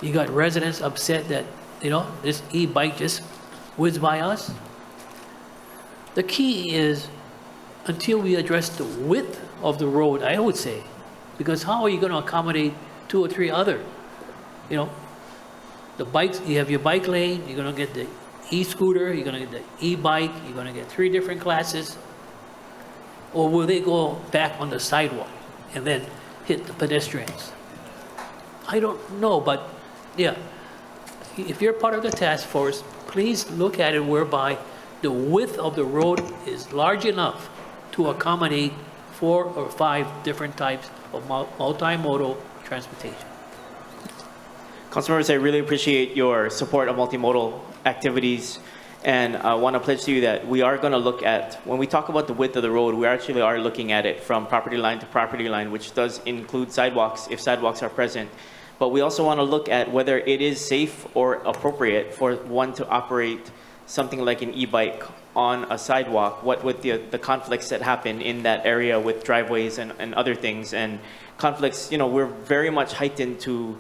You got residents upset that, this e-bike just whizzed by us. The key is, until we address the width of the road, I would say, because how are you going to accommodate 2 or 3 other, the bikes, you have your bike lane, you're going to get the e-scooter, you're going to get the e-bike, you're going to get 3 different classes, or will they go back on the sidewalk and then hit the pedestrians? I don't know, but yeah, if you're part of the task force, please look at it whereby the width of the road is large enough to accommodate 4 or 5 different types of multimodal transportation. Councilmembers, I really appreciate your support of multimodal activities, and I want to pledge to you that we are going to look at, when we talk about the width of the road, we actually are looking at it from property line to property line, which does include sidewalks if sidewalks are present. But we also want to look at whether it is safe or appropriate for one to operate something like an e-bike on a sidewalk. What would the conflicts that happen in that area with driveways and other things, and conflicts, we're very much heightened to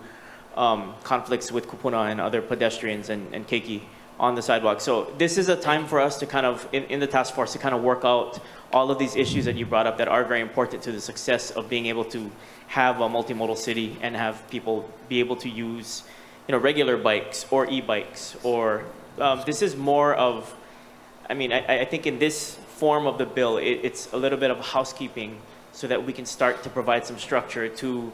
conflicts with kupuna and other pedestrians and keiki on the sidewalk. So this is a time for us to kind of, in the task force, to kind of work out all of these issues that you brought up that are very important to the success of being able to have a multimodal city and have people be able to use, regular bikes or e-bikes, or this is more of, I think in this form of the bill, it's a little bit of housekeeping so that we can start to provide some structure to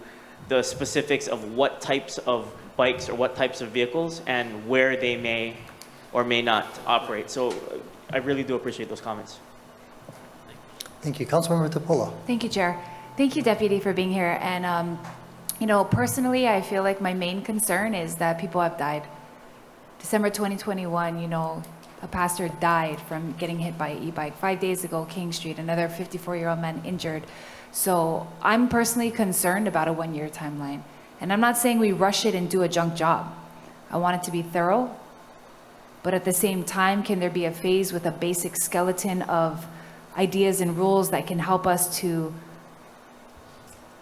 the specifics of what types of bikes or what types of vehicles and where they may or may not operate. So I really do appreciate those comments. Thank you. Councilmember Tupolo. Thank you, Chair. Thank you, Deputy, for being here. And, personally, I feel like my main concern is that people have died. December 2021, a pastor died from getting hit by an e-bike. 5 days ago, King Street, another 54-year-old man injured. So I'm personally concerned about a one-year timeline. And I'm not saying we rush it and do a junk job. I want it to be thorough. But at the same time, can there be a phase with a basic skeleton of ideas and rules that can help us to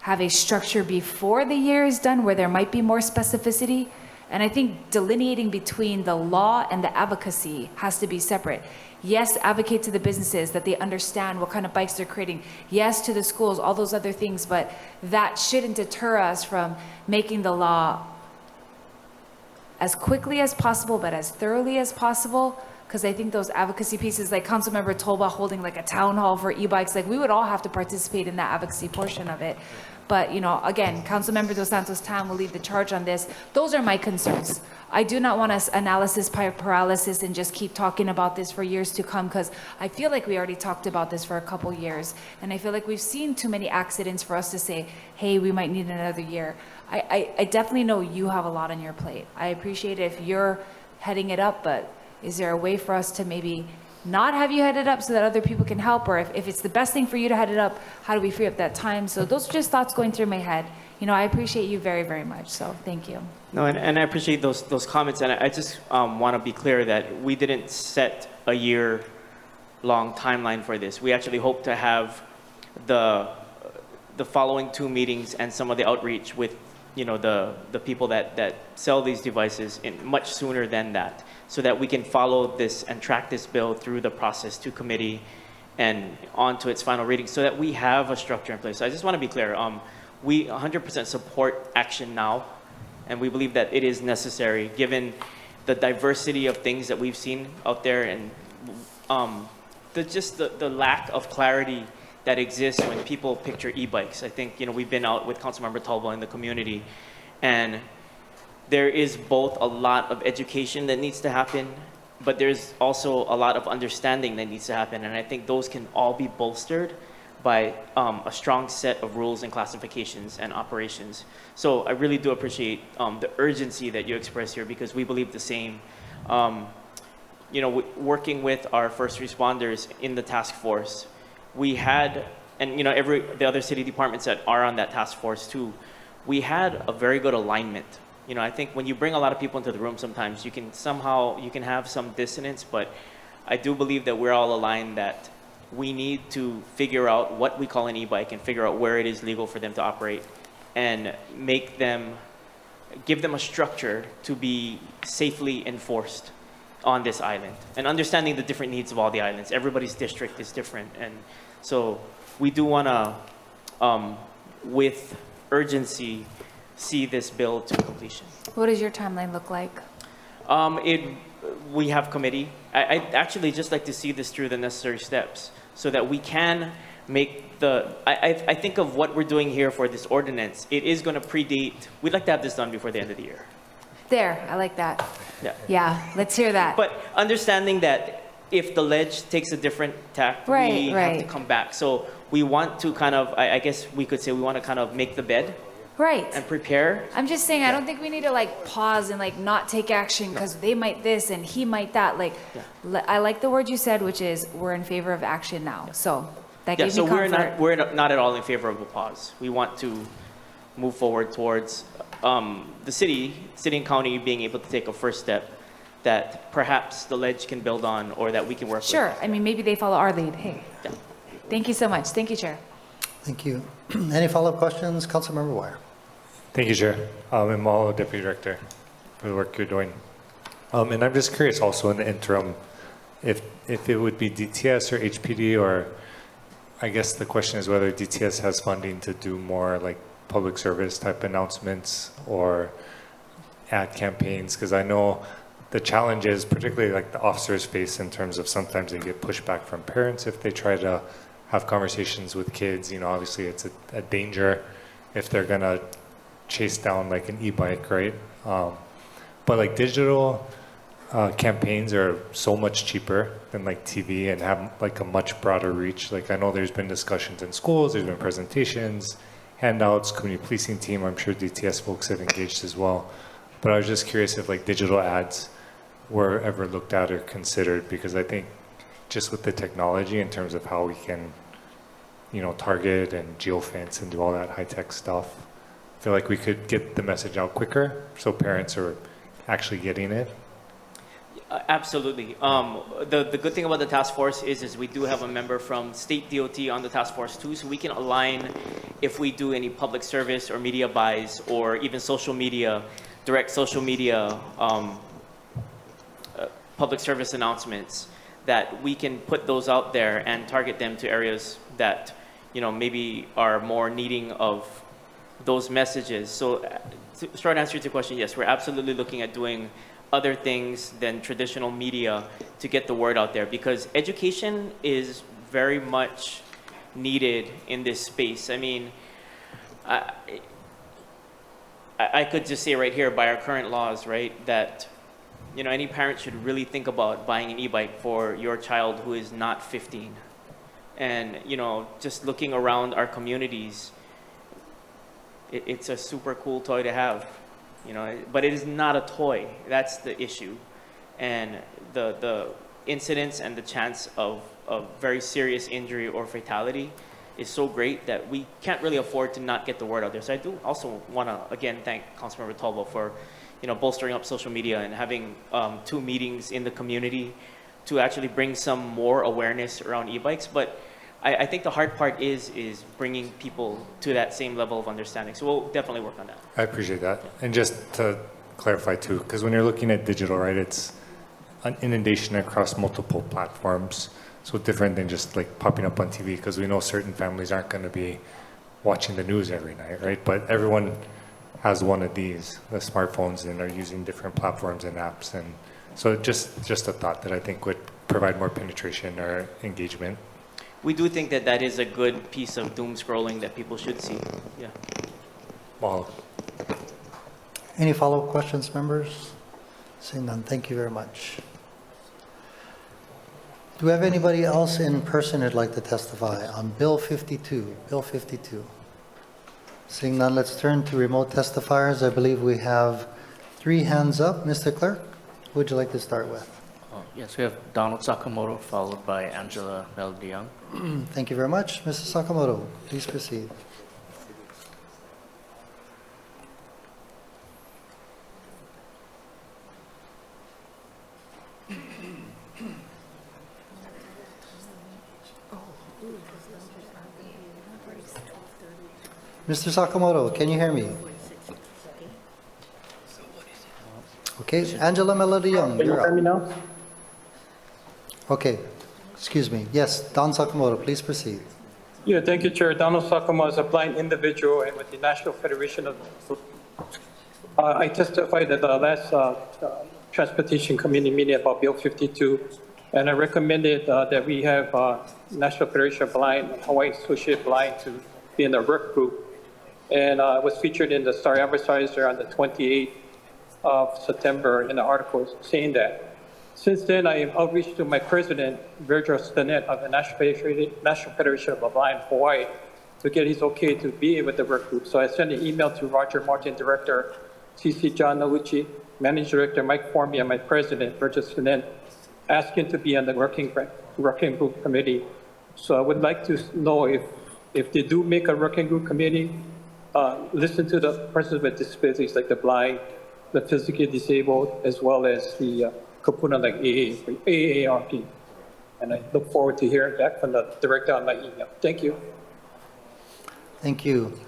have a structure before the year is done where there might be more specificity? And I think delineating between the law and the advocacy has to be separate. Yes, advocate to the businesses that they understand what kind of bikes they're creating. Yes, to the schools, all those other things, but that shouldn't deter us from making the law as quickly as possible, but as thoroughly as possible. Because I think those advocacy pieces, like Councilmember Tolba holding like a town hall for e-bikes, like we would all have to participate in that advocacy portion of it. But, again, Councilmember Dos Santos Tam will lead the charge on this. Those are my concerns. I do not want us analysis paralysis and just keep talking about this for years to come, because I feel like we already talked about this for a couple years. And I feel like we've seen too many accidents for us to say, hey, we might need another year. I definitely know you have a lot on your plate. I appreciate it if you're heading it up, but is there a way for us to maybe not have you head it up so that other people can help? Or if it's the best thing for you to head it up, how do we free up that time? So those are just thoughts going through my head. I appreciate you very, very much. So thank you. No, and I appreciate those comments. And I just want to be clear that we didn't set a year-long timeline for this. We actually hope to have the following 2 meetings and some of the outreach with the people that sell these devices in much sooner than that, so that we can follow this and track this bill through the process to committee and on to its final reading, so that we have a structure in place. So I just want to be clear. We 100% support action now, and we believe that it is necessary given the diversity of things that we've seen out there, and the lack of clarity that exists when people picture e-bikes. I think, we've been out with Councilmember Talbot in the community, and there is both a lot of education that needs to happen, but there's also a lot of understanding that needs to happen. And I think those can all be bolstered by a strong set of rules and classifications and operations. So I really do appreciate the urgency that you express here, because we believe the same. Working with our first responders in the task force, we had, and the other city departments that are on that task force too, we had a very good alignment. I think when you bring a lot of people into the room, sometimes you can have some dissonance, but I do believe that we're all aligned that we need to figure out what we call an e-bike and figure out where it is legal for them to operate, and give them a structure to be safely enforced on this island, and understanding the different needs of all the islands. Everybody's district is different, and so we do want to, with urgency, see this bill to completion. What does your timeline look like? We have committee. I'd actually just like to see this through the necessary steps so that we can make I think of what we're doing here for this ordinance. It is going to predate. We'd like to have this done before the end of the year. There, I like that. Yeah. Yeah, let's hear that. But understanding that if the ledge takes a different tack, we have to come back. So we want to kind of, I guess we could say, we want to kind of make the bed. Right. And prepare. I'm just saying, I don't think we need to pause and not take action because they might this and he might that. I like the word you said, which is we're in favor of action now. So that gave me comfort. we're not at all in favor of a pause. We want to move forward towards the city and county being able to take a first step that perhaps the ledge can build on, or that we can work with. Sure. I mean, maybe they follow our lead. Hey. Yeah. Thank you so much. Thank you, Chair. Thank you. Any follow-up questions? Councilmember Wire. Thank you, Chair. And mahalo, Deputy Director, for the work you're doing. And I'm just curious also in the interim, if it would be DTS or HPD, or I guess the question is whether DTS has funding to do more like public service type announcements or ad campaigns, because I know the challenges, particularly like the officers face in terms of sometimes they get pushback from parents if they try to have conversations with kids. You know, obviously it's a danger if they're gonna chase down like an e-bike, right? But like digital campaigns are so much cheaper than like TV and have like a much broader reach. Like I know there's been discussions in schools, there's been presentations, handouts, community policing team. I'm sure DTS folks have engaged as well. But I was just curious if like digital ads were ever looked at or considered, because I think just with the technology in terms of how we can, you know, target and geofence and do all that high-tech stuff, I feel like we could get the message out quicker so parents are actually getting it. Absolutely. The good thing about the task force is we do have a member from state DOT on the task force too, so we can align if we do any public service or media buys or even social media, direct social media public service announcements, that we can put those out there and target them to areas that, you know, maybe are more needing of those messages. So short answer to your question, yes, we're absolutely looking at doing other things than traditional media to get the word out there, because education is very much needed in this space. I mean, I could just say right here, by our current laws, right, that, you know, any parent should really think about buying an e-bike for your child who is not 15. And, you know, just looking around our communities, it's a super cool toy to have, you know, but it is not a toy. That's the issue. And the incidence and the chance of very serious injury or fatality is so great that we can't really afford to not get the word out there. So I do also want to, again, thank Councilmember Tolbo for, you know, bolstering up social media and having 2 meetings in the community to actually bring some more awareness around e-bikes. But I think the hard part is bringing people to that same level of understanding. So we'll definitely work on that. I appreciate that. And just to clarify too, because when you're looking at digital, right, it's an inundation across multiple platforms. So different than just like popping up on TV, because we know certain families aren't going to be watching the news every night, right? But everyone has one of these, the smartphones, and are using different platforms and apps. And so just a thought that I think would provide more penetration or engagement. We do think that that is a good piece of doom scrolling that people should see. Yeah. Wow. Any follow-up questions, members? Seeing none, thank you very much. Do we have anybody else in person who'd like to testify on Bill 52? Bill 52. Seeing none, let's turn to remote testifiers. I believe we have 3 hands up. Mr. Clerk, who would you like to start with? Yes, we have Donald Sakamoto, followed by Angela Melody Young. Thank you very much. Mr. Sakamoto, please proceed. Mr. Sakamoto, can you hear me? Okay, Angela Melody Young, Can you you're hear me up. now? Okay, excuse me. Yes, Don Sakamoto, please proceed. Yeah, thank you, Chair. Donald Sakamoto is a blind individual and with the National Federation of... I testified at the last Transportation Committee meeting about Bill 52, and I recommended that we have National Federation of Blind and Hawaii Associated Blind to be in a work group. And I was featured in the Star Advertiser on the 28th of September in the article saying that. Since then, I have outreached to my president, Virgil Stinnett of the National Federation of Blind Hawaii, to get his okay to be with the work group. So I sent an email to Roger Martin, Director, CC John Nauchi, Managing Director Mike Formby, and my president, Virgil Stinnett, asking to be on the working group committee. So I would like to know if they do make a working group committee, listen to the persons with disabilities like the blind, the physically disabled, as well as the component like AARP. And I look forward to hearing back from the director on my email. Thank you. Thank you.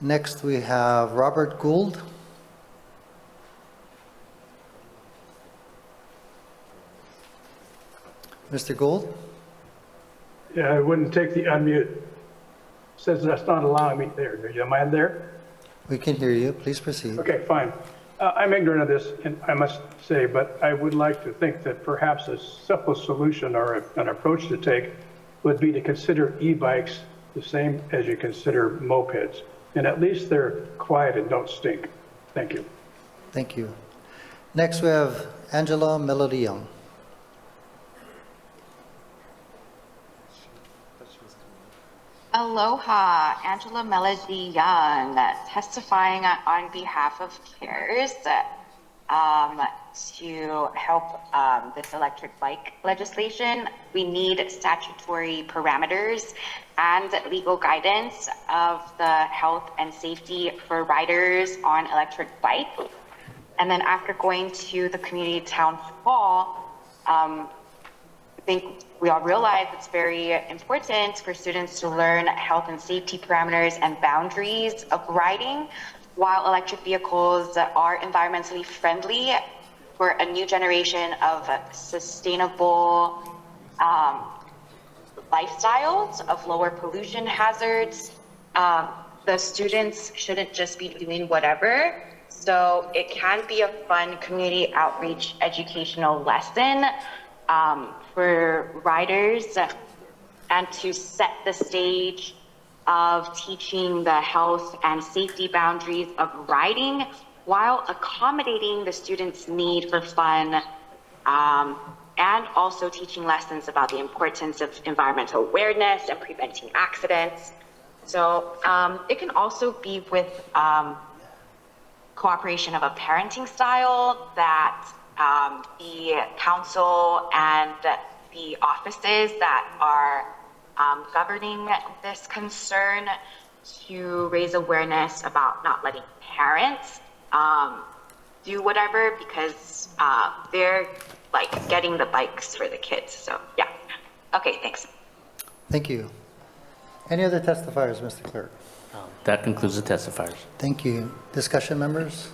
Next, we have Robert Gould. Mr. Gould? Yeah, I wouldn't take the unmute. Says that's not allowing me there. Am I there? We can hear you. Please proceed. Okay, fine. I'm ignorant of this, and I must say, but I would like to think that perhaps a simple solution or an approach to take would be to consider e-bikes the same as you consider mopeds. And at least they're quiet and don't stink. Thank you. Thank you. Next, we have Angela Melody Young. Aloha, Angela Melody Young, testifying on behalf of CARES to help this electric bike legislation. We need statutory parameters and legal guidance of the health and safety for riders on electric bikes. And then after going to the community town hall, I think we all realize it's very important for students to learn health and safety parameters and boundaries of riding. While electric vehicles are environmentally friendly for a new generation of sustainable lifestyles of lower pollution hazards, the students shouldn't just be doing whatever. So it can be a fun community outreach educational lesson for riders and to set the stage of teaching the health and safety boundaries of riding while accommodating the students' need for fun and also teaching lessons about the importance of environmental awareness and preventing accidents. So it can also be with cooperation of a parenting style that the council and the offices that are governing this concern to raise awareness about not letting parents do whatever because they're like getting the bikes for the kids. So yeah. Okay, thanks. Thank you. Any other testifiers, Mr. Clerk? That concludes the testifiers. Thank you. Discussion members?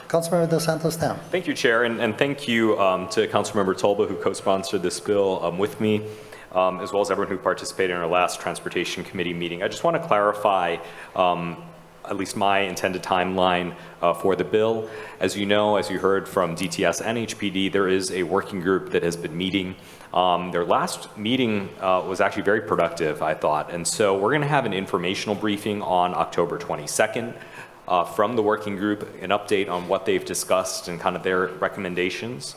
Councilmember Dos Santos Tam. Thank you, Chair, and thank you to Councilmember Tolba, who co-sponsored this bill with me, as well as everyone who participated in our last Transportation Committee meeting. I just want to clarify at least my intended timeline for the bill. As you know, as you heard from DTS and HPD, there is a working group that has been meeting. Their last meeting was actually very productive, I thought, and so we're going to have an informational briefing on October 22nd. From the working group, an update on what they've discussed and kind of their recommendations.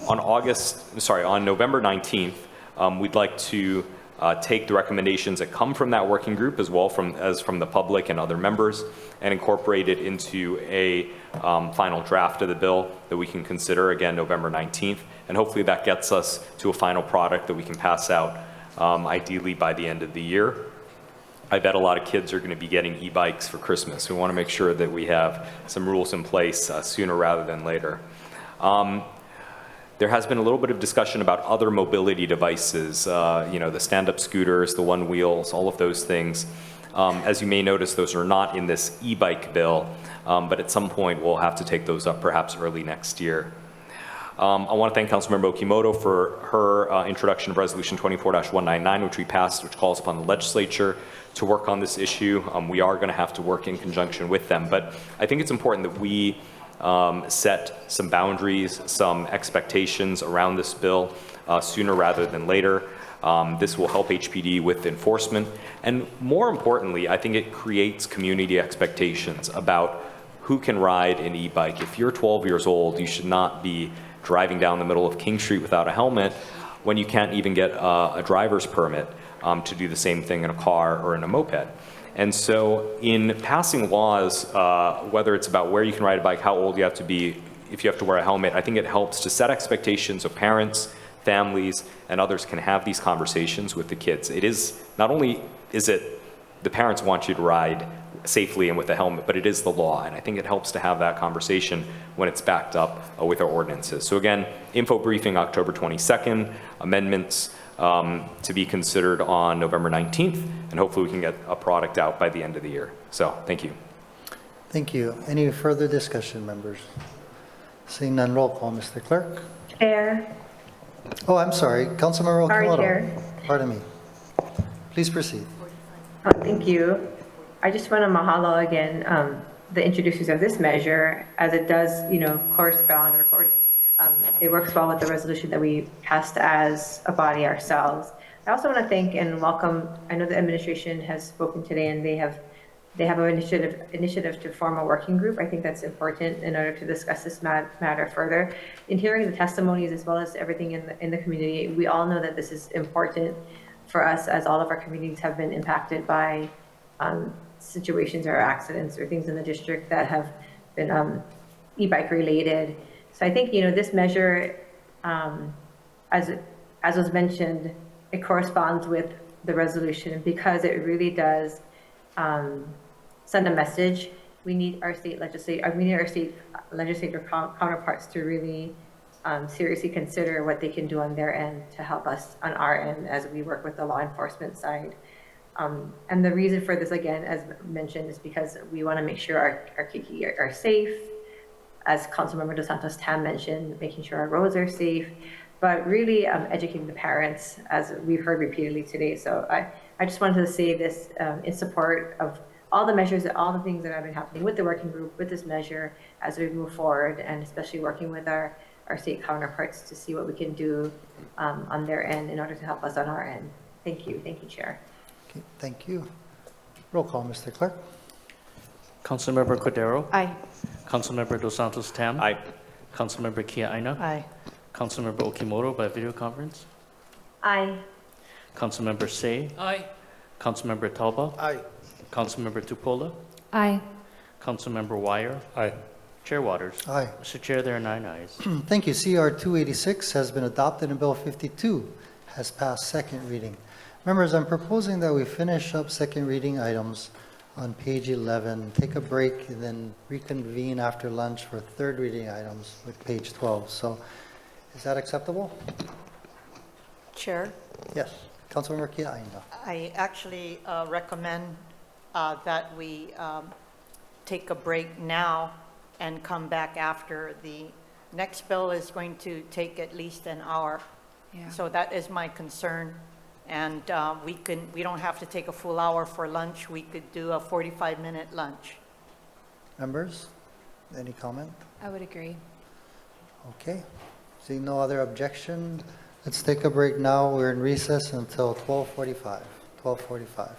On November 19th, we'd like to take the recommendations that come from that working group as well as from the public and other members and incorporate it into a final draft of the bill that we can consider again November 19th. And hopefully that gets us to a final product that we can pass out ideally by the end of the year. I bet a lot of kids are going to be getting e-bikes for Christmas. We want to make sure that we have some rules in place sooner rather than later. There has been a little bit of discussion about other mobility devices, the stand-up scooters, the one wheels, all of those things. As you may notice, those are not in this e-bike bill, but at some point we'll have to take those up perhaps early next year. I want to thank Councilmember Okimoto for her introduction of Resolution 24-199, which we passed, which calls upon the legislature to work on this issue. We are going to have to work in conjunction with them, but I think it's important that we set some boundaries, some expectations around this bill sooner rather than later. This will help HPD with enforcement, and more importantly, I think it creates community expectations about who can ride an e-bike. If you're 12 years old, you should not be driving down the middle of King Street without a helmet when you can't even get a driver's permit to do the same thing in a car or in a moped. And so in passing laws, whether it's about where you can ride a bike, how old you have to be, if you have to wear a helmet, I think it helps to set expectations so parents, families, and others can have these conversations with the kids. It is, not only is it the parents want you to ride safely and with a helmet, but it is the law, and I think it helps to have that conversation when it's backed up with our ordinances. So again, info briefing October 22nd, amendments to be considered on November 19th, and hopefully we can get a product out by the end of the year. So thank you. Thank you. Any further discussion, members? Seeing none, roll call, Mr. Clerk. Chair, Oh, I'm sorry, Councilmember Sorry, Okamoto. Chair. Pardon me. Please proceed. Thank you. I just want to mahalo again the introducers of this measure, as it does, correspond or it works well with the resolution that we passed as a body ourselves. I also want to thank and welcome. I know the administration has spoken today, and they have an initiative to form a working group. I think that's important in order to discuss this matter further. In hearing the testimonies as well as everything in the community, we all know that this is important for us, as all of our communities have been impacted by situations or accidents or things in the district that have been e-bike related. So I think, this measure, as was mentioned, it corresponds with the resolution because it really does send a message. We need our state legislator counterparts to really seriously consider what they can do on their end to help us on our end as we work with the law enforcement side. And the reason for this, again, as mentioned, is because we want to make sure our Kiki are safe. As Councilmember Dos Santos Tam mentioned, making sure our roads are safe, but really educating the parents, as we've heard repeatedly today. So I just wanted to say this in support of all the measures, all the things that have been happening with the working group, with this measure, as we move forward, and especially working with our state counterparts to see what we can do on their end in order to help us on our end. Thank you, Chair. Okay, thank you. Roll call, Mr. Clerk. Councilmember Cordero? Aye. Councilmember Dos Santos Tam? Aye. Councilmember Kia Aina? Aye. Councilmember Okimoto by video conference? Aye. Councilmember Say? Aye. Councilmember Talba? Aye. Councilmember Tupola? Aye. Councilmember Wire? Aye. Chair Waters? Aye. Mr. Chair, there are 9 ayes. Thank you. CR 286 has been adopted and Bill 52 has passed second reading. Members, I'm proposing that we finish up second reading items on page 11, take a break, and then reconvene after lunch for third reading items with page 12. So is that acceptable? Chair, Yes. Councilmember Kia Aina. I actually recommend that we take a break now and come back after. The next bill is going to take at least an hour. Yeah. So that is my concern. And we don't have to take a full hour for lunch. We could do a 45-minute lunch. Members, any comment? I would agree. Okay. Seeing no other objection, let's take a break now. We're in recess until 12:45. 12:45.